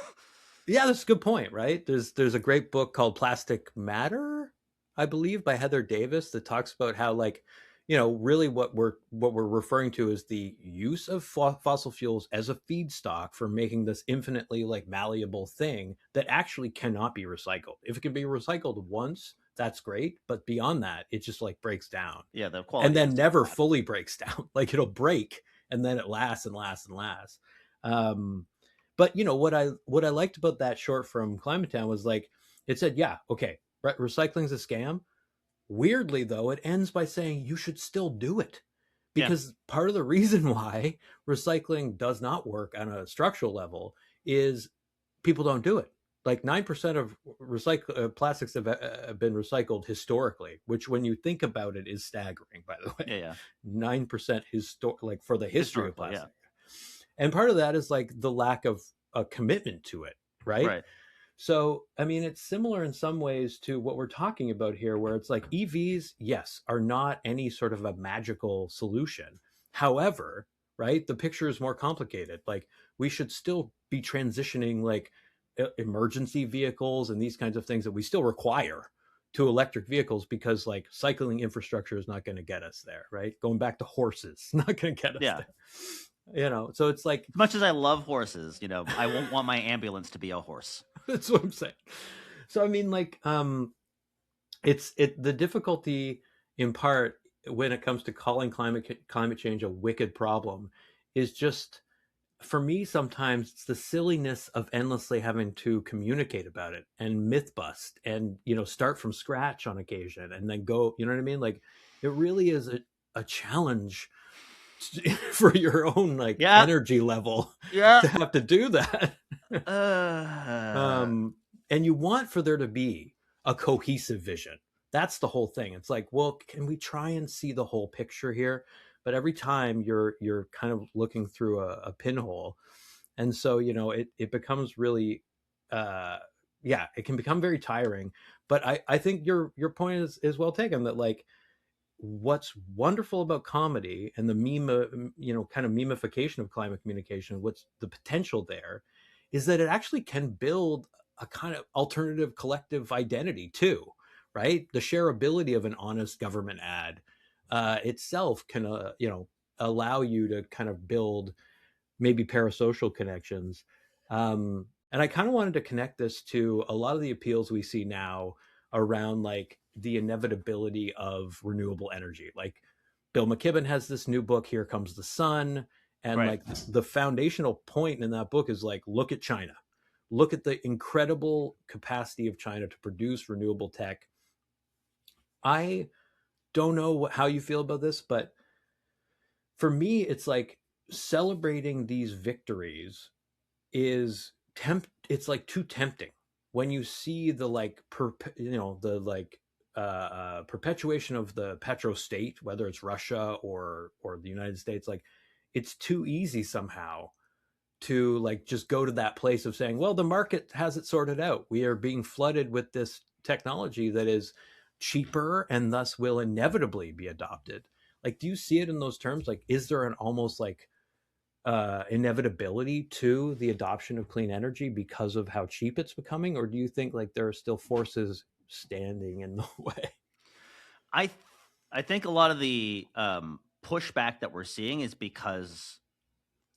yeah, that's a good point, right? There's a great book called Plastic Matter, I believe, by Heather Davis that talks about how like, really what we're referring to is the use of fossil fuels as a feedstock for making this infinitely like malleable thing that actually cannot be recycled. If it can be recycled once, that's great. But beyond that, it just like breaks down, Yeah, the and quality then is never bad. fully breaks down. Like it'll break, and then it lasts and lasts and lasts. Um, but what I liked about that short from Climate Town was like it said, yeah, okay, recycling's a scam. Weirdly, though, it ends by saying you should still do it, Yeah, because part of the reason why recycling does not work on a structural level is people don't do it. Like 9% of plastics have been recycled historically, which, when you think about it, is staggering. By the way, yeah. 9% like for the history of Historically, yeah, plastic, and part of that is like the lack of a commitment to it, right? right. So, I mean, it's similar in some ways to what we're talking about here, where it's like EVs, yes, are not any sort of a magical solution. However, right, the picture is more complicated. Like, we should still be transitioning like emergency vehicles and these kinds of things that we still require to electric vehicles, because like cycling infrastructure is not going to get us there, right? Going back to horses, not going to get us Yeah. there. So it's like, As much as I love horses, I won't want my ambulance to be a horse. that's what I'm saying. So I mean, like, it's the difficulty in part when it comes to calling climate change a wicked problem is just, for me, sometimes it's the silliness of endlessly having to communicate about it and myth bust and start from scratch on occasion and then go, you know what I mean? Like, it really is a challenge for your own like Yeah, energy level yeah. to have to do that. Uh, And you want for there to be a cohesive vision. That's the whole thing. It's like, well, can we try and see the whole picture here? But every time you're kind of looking through a pinhole, and so it becomes really, uh, yeah, it can become very tiring. But I think your point is well taken. That like, what's wonderful about comedy and the meme, kind of memification of climate communication, what's the potential there, is that it actually can build a kind of alternative collective identity too, right? The shareability of an honest government ad itself can, allow you to kind of build maybe parasocial connections. And I kind of wanted to connect this to a lot of the appeals we see now around like the inevitability of renewable energy. Like Bill McKibben has this new book, Here Comes the Sun. And right. like the foundational point in that book is like, look at China. Look at the incredible capacity of China to produce renewable tech. I don't know how you feel about this, but for me, it's like celebrating these victories is it's like too tempting when you see the like the like perpetuation of the petro state, whether it's Russia or the United States. Like, it's too easy somehow to like just go to that place of saying, well, the market has it sorted out, we are being flooded with this technology that is cheaper and thus will inevitably be adopted. Like, do you see it in those terms? Like, is there an almost like inevitability to the adoption of clean energy because of how cheap it's becoming, or do you think like there are still forces standing in the way? I I think a lot of the pushback that we're seeing is because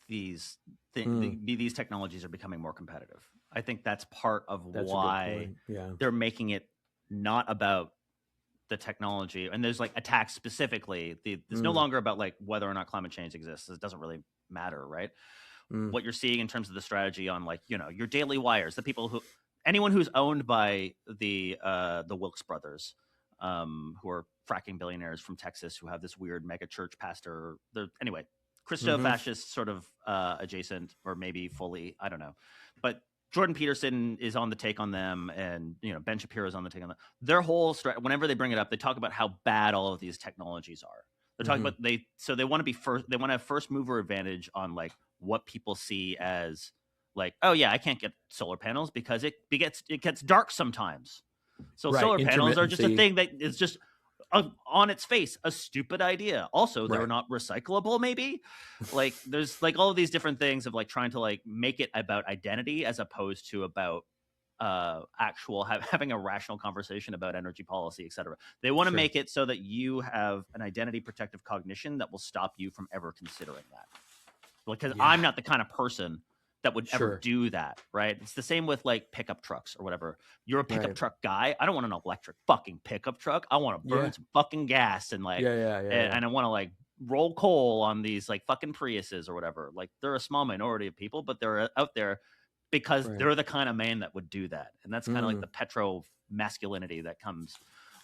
these Mm, these technologies are becoming more competitive. I think that's part of that's a good why point. Yeah. they're making it not about the technology, and there's like attacks specifically. It's no Mm, longer about like whether or not climate change exists. It doesn't really matter, right? mm, What you're seeing in terms of the strategy on like your daily wires, the people who anyone who's owned by the Wilkes brothers, who are fracking billionaires from Texas who have this weird mega church pastor. Anyway, Christo mm-hmm, fascist sort of adjacent, or maybe fully, I don't know, but Jordan Peterson is on the take on them, and Ben Shapiro is on the take on them. Their whole whenever they bring it up, they talk about how bad all of these technologies are. They're talking mm-hmm. about they want to be first. They want to have first mover advantage on like what people see as like, oh yeah, I can't get solar panels because it gets dark sometimes. So Right, solar panels are just a intermittency. thing that is just on its face a stupid idea. Also, they're Right. not recyclable. Maybe like there's like all of these different things of like trying to like make it about identity as opposed to about actual having a rational conversation about energy policy, etc. They want to Sure. make it so that you have an identity protective cognition that will stop you from ever considering that, because Yeah. I'm not the kind of person that would ever Sure. do that, right? It's the same with like pickup trucks or whatever. You're a pickup Right. truck guy. I don't want an electric fucking pickup truck. I want to burn Yeah. some fucking gas and like, Yeah. and I want to like roll coal on these like fucking Priuses or whatever. Like they're a small minority of people, but they're out there because Right. they're the kind of man that would do that. And that's kind of like Mm. the petro masculinity that comes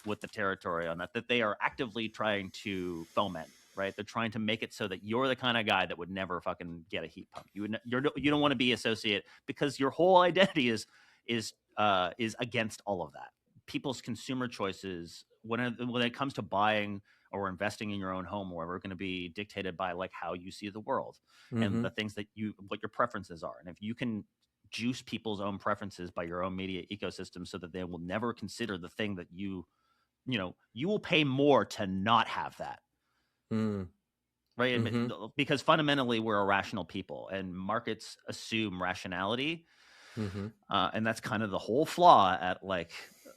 with the territory on that they are actively trying to foment, right? They're trying to make it so that you're the kind of guy that would never fucking get a heat pump. You don't want to be associated because your whole identity is against all of that. People's consumer choices when it comes to buying or investing in your own home or whatever are going to be dictated by like how you see the world and Mm-hmm. the things that what your preferences are. And if you can juice people's own preferences by your own media ecosystem so that they will never consider the thing that you will pay more to not have that, Mm. right? Mm-hmm. Because fundamentally we're a rational people and markets assume rationality, Mm-hmm. and that's kind of the whole flaw at like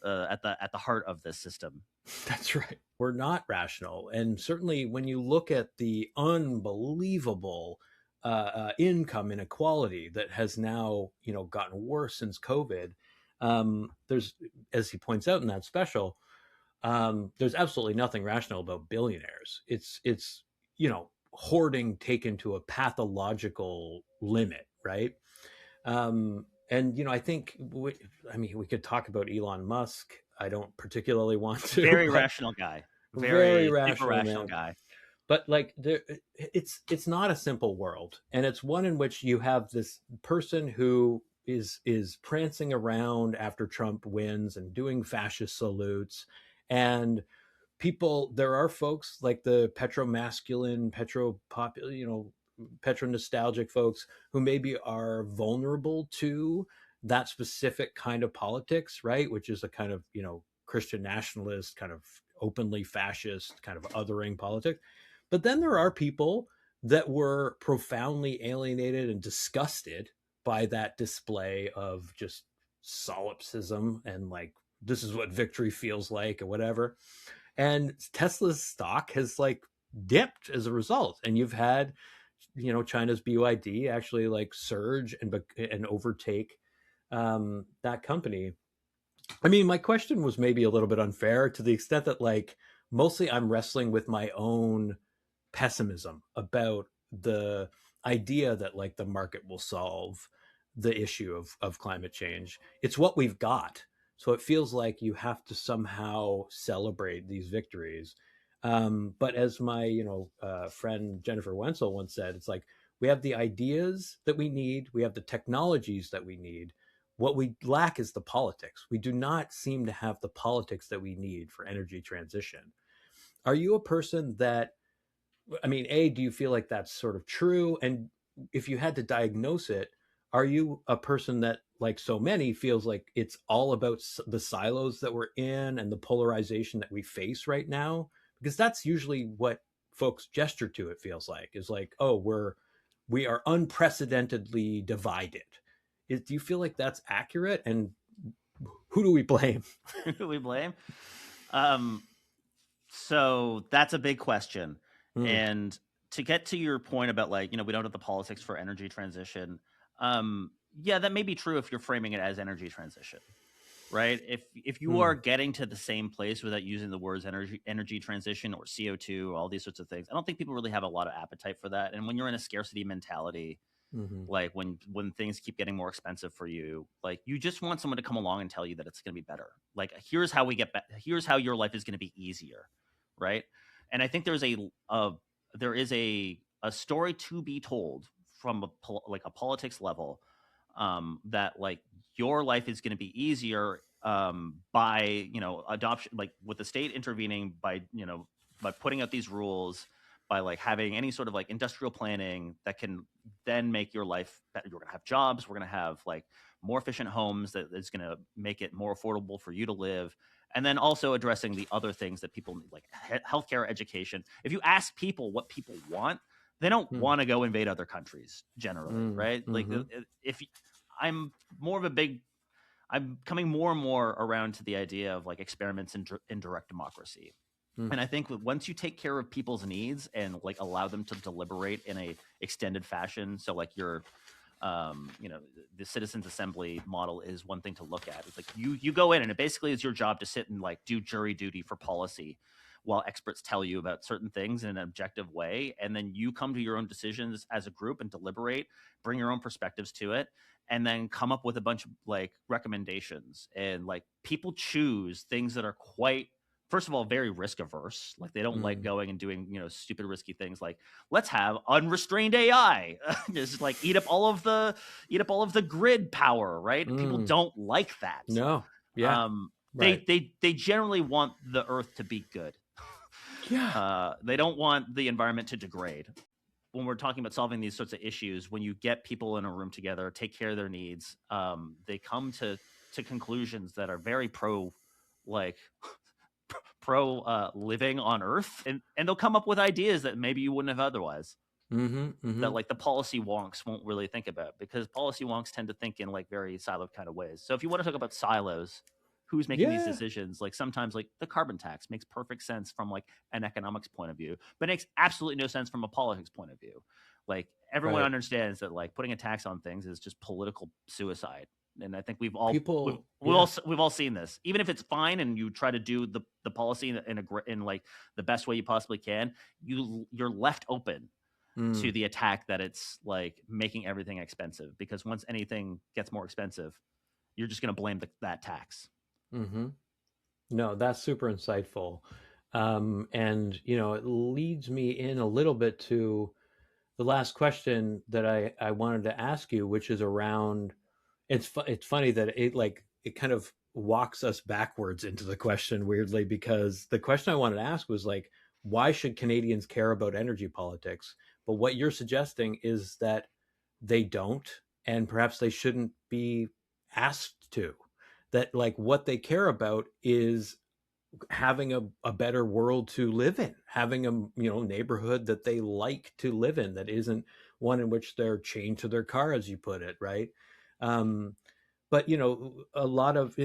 at the heart of this system. That's right. We're not rational. And certainly when you look at the unbelievable income inequality that has now, gotten worse since COVID, there's, as he points out in that special, there's absolutely nothing rational about billionaires. It's hoarding taken to a pathological limit, right? And I think we could talk about Elon Musk. I don't particularly want to, Very but rational guy, very very super rational rational man. guy. But like it's not a simple world, and it's one in which you have this person who is prancing around after Trump wins and doing fascist salutes, and people, there are folks like the petro-masculine, petro-popular, petro-nostalgic folks who maybe are vulnerable to that specific kind of politics, right? Which is a kind of, Christian nationalist, kind of openly fascist, kind of othering politics. But then there are people that were profoundly alienated and disgusted by that display of just solipsism and like, this is what victory feels like or whatever. And Tesla's stock has like dipped as a result, and you've had China's BYD actually like surge and overtake that company. I mean, my question was maybe a little bit unfair to the extent that like mostly I'm wrestling with my own pessimism about the idea that like the market will solve the issue of climate change. It's what we've got. So it feels like you have to somehow celebrate these victories. But as my friend Jennifer Wenzel once said, it's like we have the ideas that we need, we have the technologies that we need. What we lack is the politics. We do not seem to have the politics that we need for energy transition. Are you a person that, I mean, do you feel like that's sort of true? And if you had to diagnose it, are you a person that, like so many, feels like it's all about the silos that we're in and the polarization that we face right now? Because that's usually what folks gesture to, it feels like, is like, oh, we are unprecedentedly divided. Do you feel like that's accurate? And who do we blame? Who do we blame? Um, so that's a big question. Mm, And to get to your point about like, we don't have the politics for energy transition. Yeah, that may be true if you're framing it as energy transition, right? If you are mm, getting to the same place without using the words energy transition or CO2, all these sorts of things, I don't think people really have a lot of appetite for that. And when you're in a scarcity mentality, mm-hmm, like when things keep getting more expensive for you, like you just want someone to come along and tell you that it's going to be better. Like here's how here's how your life is going to be easier, right? And I think there is a story to be told from like a politics level, that like your life is going to be easier by adoption, like with the state intervening by by putting out these rules, by like having any sort of like industrial planning that can then make your life better. You're gonna have jobs. We're gonna have like more efficient homes that is gonna make it more affordable for you to live. And then also addressing the other things that people need, like healthcare, education. If you ask people what people want, they don't mm, want to go invade other countries generally, mm, right? Like mm-hmm, if I'm more of a big, I'm coming more and more around to the idea of like experiments in direct democracy. mm, And I think that once you take care of people's needs and like allow them to deliberate in a extended fashion, so like the citizens assembly model is one thing to look at. It's like you go in and it basically is your job to sit and like do jury duty for policy while experts tell you about certain things in an objective way, and then you come to your own decisions as a group and deliberate, bring your own perspectives to it, and then come up with a bunch of like recommendations. And like people choose things that are quite, first of all, very risk averse. Like they don't like going and doing stupid risky things like let's have unrestrained AI just like eat up all of the grid power, right? People don't like that. No. Yeah. Right. They generally want the earth to be good. Yeah. They don't want the environment to degrade. When we're talking about solving these sorts of issues, when you get people in a room together, take care of their needs, they come to conclusions that are very pro living on Earth, and they'll come up with ideas that maybe you wouldn't have otherwise. That like the policy wonks won't really think about, because policy wonks tend to think in like very siloed kind of ways. So if you want to talk about silos, who's making these decisions, like sometimes like the carbon tax makes perfect sense from like an economics point of view, but makes absolutely no sense from a politics point of view. Like everyone understands that like putting a tax on things is just political suicide. And I think we've all seen this. Even if it's fine and you try to do the policy in like the best way you possibly can, you're left open to the attack that it's like making everything expensive, because once anything gets more expensive, you're just going to blame that tax. No, that's super insightful. And, it leads me in a little bit to the last question that I wanted to ask you, which is around, it's funny that it kind of walks us backwards into the question weirdly, because the question I wanted to ask was like, why should Canadians care about energy politics? But what you're suggesting is that they don't, and perhaps they shouldn't be asked to. That like what they care about is having a better world to live in, having a neighborhood that they like to live in, that isn't one in which they're chained to their car, as you put it, right? But a lot of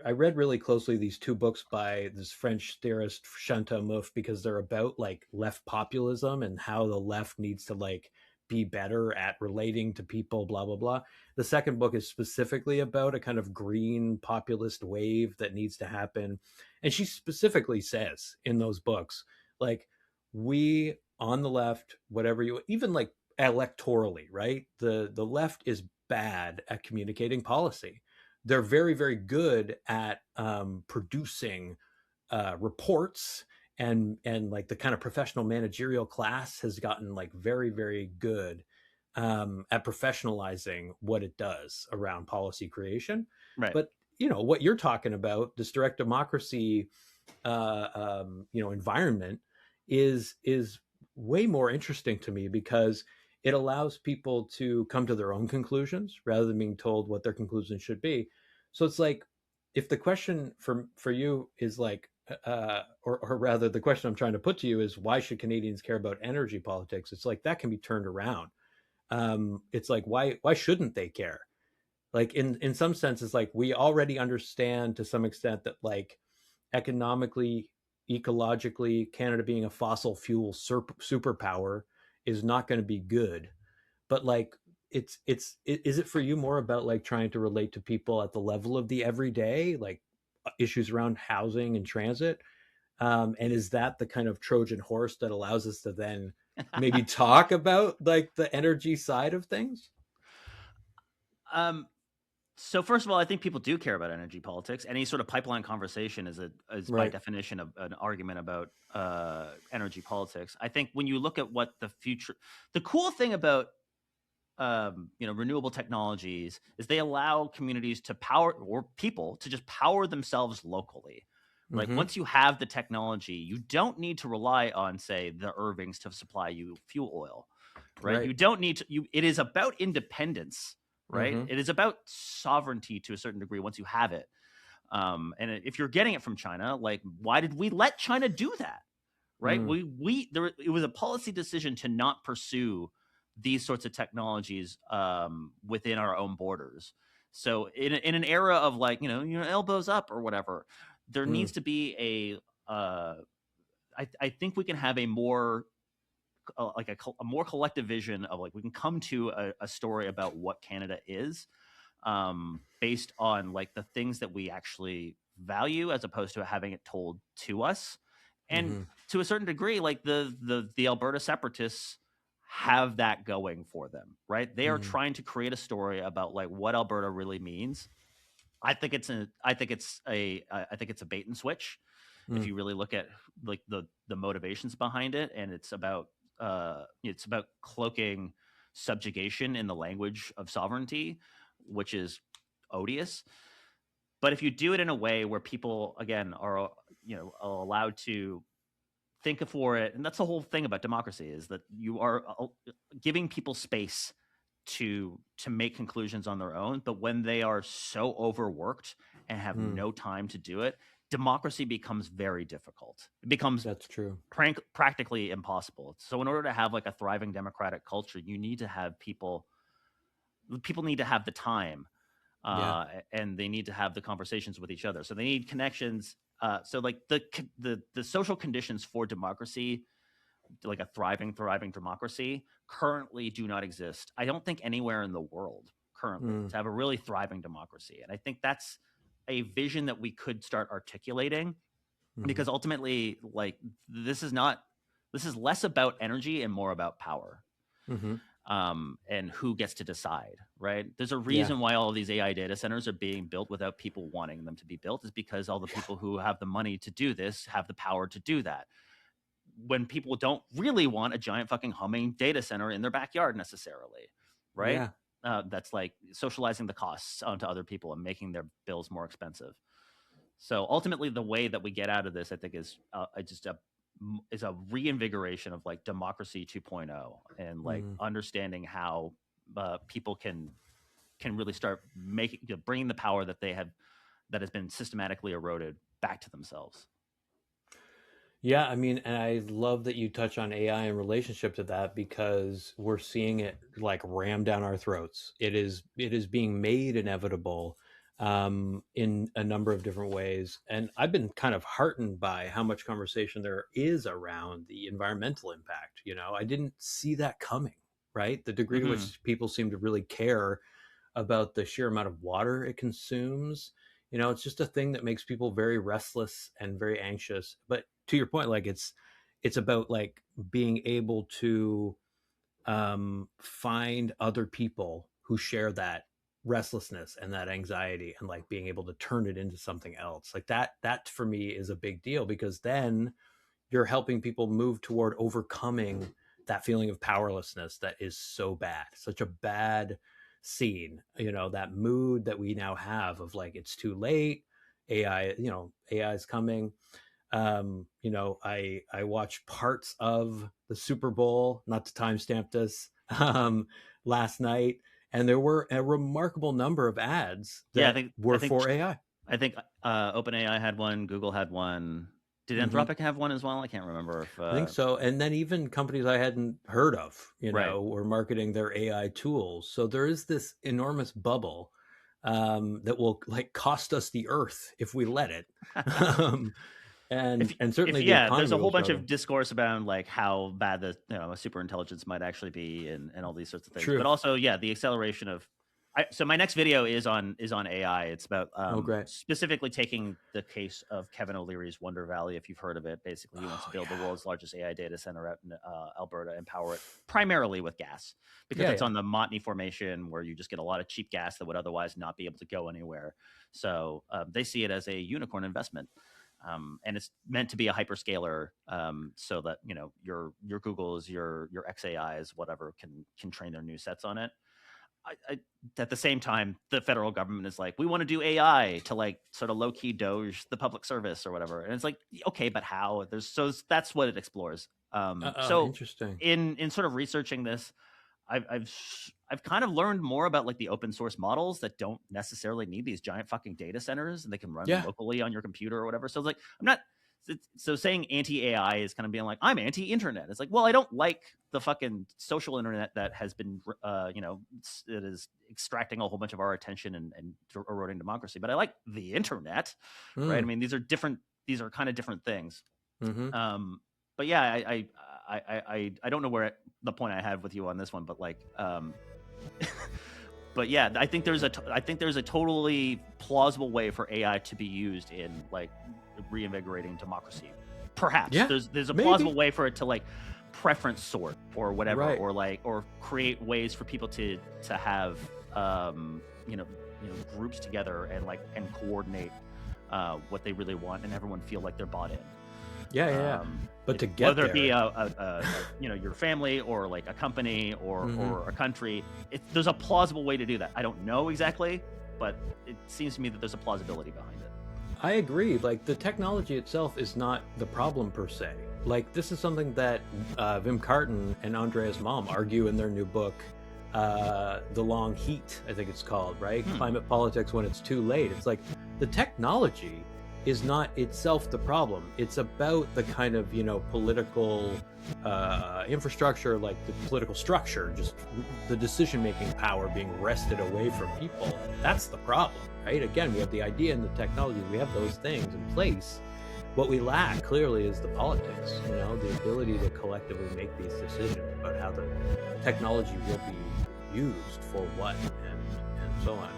I read really closely these two books by this French theorist Chantal Mouffe, because they're about like left populism and how the left needs to like be better at relating to people, blah blah blah. The second book is specifically about a kind of green populist wave that needs to happen, and she specifically says in those books, like, we on the left, whatever you, even like electorally, right, the left is bad at communicating policy. They're very very good at producing reports, and like the kind of professional managerial class has gotten like very very good at professionalizing what it does around policy creation. Right. But what you're talking about, this direct democracy environment, is way more interesting to me, because it allows people to come to their own conclusions rather than being told what their conclusions should be. So it's like, if the question for you is like, or rather the question I'm trying to put to you is, why should Canadians care about energy politics? It's like that can be turned around. It's like, why shouldn't they care? Like in some senses, like we already understand to some extent that like economically, ecologically, Canada being a fossil fuel superpower is not going to be good. But like, is it for you more about like trying to relate to people at the level of the everyday, like issues around housing and transit? And is that the kind of Trojan horse that allows us to then maybe talk about like the energy side of things? So first of all, I think people do care about energy politics. Any sort of pipeline conversation is by definition an argument about energy politics. I think when you look at what the future, the cool thing about renewable technologies is they allow communities to power, or people to just power themselves locally. Like once you have the technology, you don't need to rely on, say, the Irvings to supply you fuel oil, right? You don't need to. It is about independence, right? It is about sovereignty to a certain degree once you have it. And if you're getting it from China, like, why did we let China do that, right? It was a policy decision to not pursue these sorts of technologies within our own borders. So in an era of like, your elbows up or whatever, there needs to be I think we can have a more a more collective vision of like we can come to a story about what Canada is, based on like the things that we actually value as opposed to having it told to us. And Mm-hmm. to a certain degree, like the Alberta separatists have that going for them, right? They are Mm-hmm. trying to create a story about like what Alberta really means. I think it's a bait and switch if Mm. you really look at like the motivations behind it, and it's about cloaking subjugation in the language of sovereignty, which is odious. But if you do it in a way where people again are are allowed to think for it, and that's the whole thing about democracy, is that you are giving people space to make conclusions on their own, but when they are so overworked and have Mm. no time to do it, democracy becomes very difficult. It becomes That's true. practically impossible. So in order to have like a thriving democratic culture, you need to have people need to have the time, Yeah. and they need to have the conversations with each other. So they need connections. So like the social conditions for democracy, like a thriving democracy, currently do not exist. I don't think anywhere in the world currently Mm. to have a really thriving democracy. And I think that's a vision that we could start articulating, Mm-hmm. because ultimately, like this is less about energy and more about power, Mm-hmm. and who gets to decide, right? There's a Yeah. reason why all of these AI data centers are being built without people wanting them to be built, is because all the people who have the money to do this have the power to do that, when people don't really want a giant fucking humming data center in their backyard necessarily, right? Yeah. That's like socializing the costs onto other people and making their bills more expensive. So ultimately, the way that we get out of this, I think, is a reinvigoration of like democracy 2.0, and like Mm. understanding how people can really start making bringing the power that they have that has been systematically eroded back to themselves. Yeah, I mean, and I love that you touch on AI in relationship to that, because we're seeing it like ram down our throats. It is being made inevitable in a number of different ways, and I've been kind of heartened by how much conversation there is around the environmental impact. I didn't see that coming. Right, the degree to Mm-hmm. which people seem to really care about the sheer amount of water it consumes. It's just a thing that makes people very restless and very anxious. But to your point, like it's about like being able to find other people who share that restlessness and that anxiety, and like being able to turn it into something else. Like that for me is a big deal, because then you're helping people move toward overcoming that feeling of powerlessness that is so bad, such a bad scene, that mood that we now have of like, it's too late. AI is coming. I watched parts of the Super Bowl, not to timestamp this, last night, and there were a remarkable number of ads Yeah, that were for AI. I think OpenAI had one, Google had one. Did Mm-hmm. Anthropic have one as well? I can't remember if I think so. And then even companies I hadn't heard of, right. were marketing their AI tools. So there is this enormous bubble that will like cost us the earth if we let it. um, and If certainly the yeah, there's economy a will whole bunch struggle. of discourse about like how bad the super intelligence might actually be, and all these sorts of things. But True. also, yeah, the acceleration of. So my next video is on AI. It's about Oh, great. specifically taking the case of Kevin O'Leary's Wonder Valley. If you've heard of it, basically he wants to Oh, build the yeah. world's largest AI data center out in Alberta and power it primarily with gas, because Yeah, it's yeah. on the Montney Formation where you just get a lot of cheap gas that would otherwise not be able to go anywhere. So they see it as a unicorn investment. And it's meant to be a hyperscaler, so that your Googles, your XAIs, whatever, can train their new sets on it. At the same time, the federal government is like, we want to do AI to like sort of low key doge the public service or whatever, and it's like, okay, but how? That's what it explores. So Interesting. in sort of researching this, I've kind of learned more about like the open source models that don't necessarily need these giant fucking data centers, and they can run Yeah. locally on your computer or whatever. So it's like I'm not. So saying anti AI is kind of being like I'm anti internet. It's like, well, I don't like the fucking social internet that has been it is extracting a whole bunch of our attention and eroding democracy. But I like the internet, right? I Mm. mean, these are different. These are kind of different things. Mm-hmm. But yeah, I don't know where the point I had with you on this one, but like, but yeah, I think there's a totally plausible way for AI to be used in like reinvigorating democracy. Perhaps there's a plausible way for it to like preference sort or whatever, or like or create ways for people to have groups together and like and coordinate what they really want and everyone feel like they're bought in. But to get whether there, it be your family or like a company or a country, there's a plausible way to do that. I don't know exactly, but it seems to me that there's a plausibility behind it. I agree. Like the technology itself is not the problem per se. Like this is something that Wim Carton and Andreas Malm argue in their new book, The Long Heat, I think it's called, right? Climate Politics When It's Too Late. It's like the technology is not itself the problem. It's about the kind of, political infrastructure, like the political structure, just the decision-making power being wrested away from people. That's the problem, right? Again, we have the idea and the technology. We have those things in place. What we lack clearly is the politics, the ability to collectively make these decisions about how the technology will be used for what and so on.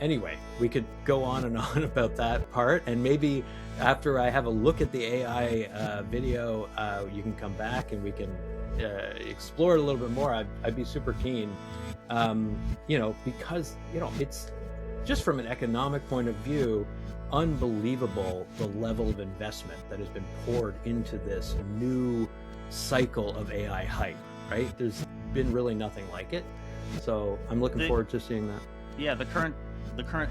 Anyway, we could go on and on about that part, and maybe after I have a look at the AI video, you can come back and we can explore it a little bit more. I'd be super keen, because it's just from an economic point of view, unbelievable the level of investment that has been poured into this new cycle of AI hype, right? There's been really nothing like it, so I'm looking forward to seeing that. Yeah, the current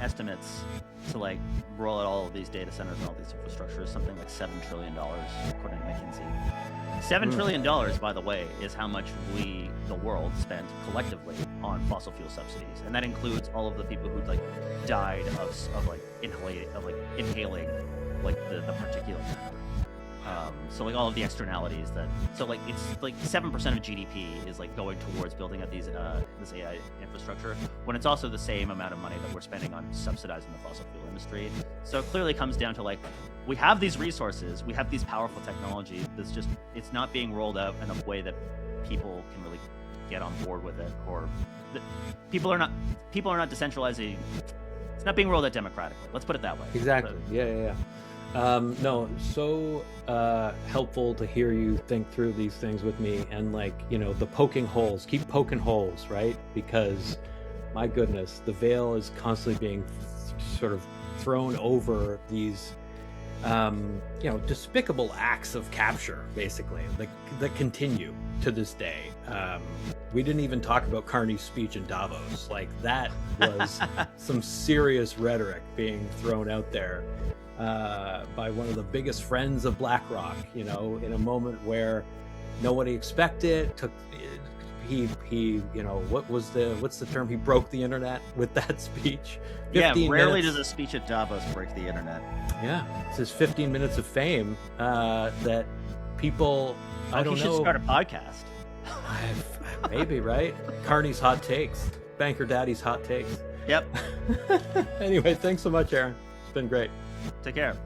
estimates to like roll out all of these data centers and all these infrastructure is something like $7 trillion, according to McKinsey. $7 trillion, by the way, is how much the world spent collectively on fossil fuel subsidies, and that includes all of the people who like died of inhaling like the particulate matter. So like all of the externalities so like it's like 7% of GDP is like going towards building up this AI infrastructure, when it's also the same amount of money that we're spending on subsidizing the fossil fuel industry. So it clearly comes down to like, we have these resources, we have these powerful technology, it's not being rolled out in a way that people can really get on board with it, or people are not decentralizing. It's not being rolled out democratically. Let's put it that way. Exactly. Yeah. No, so helpful to hear you think through these things with me, and like, the poking holes, keep poking holes, right? Because my goodness, the veil is constantly being sort of thrown over these despicable acts of capture, basically, that continue to this day. We didn't even talk about Carney's speech in Davos. Like that was some serious rhetoric being thrown out there by one of the biggest friends of BlackRock, in a moment where nobody expected. What's the term? He broke the internet with that speech. Rarely does a speech at Davos break the internet. Yeah, it's his 15 minutes of fame that people. I don't know. He should start a podcast. Maybe, right? Carney's hot takes, Banker Daddy's hot takes. Yep. Anyway, thanks so much, Aaron. It's been great. Take care.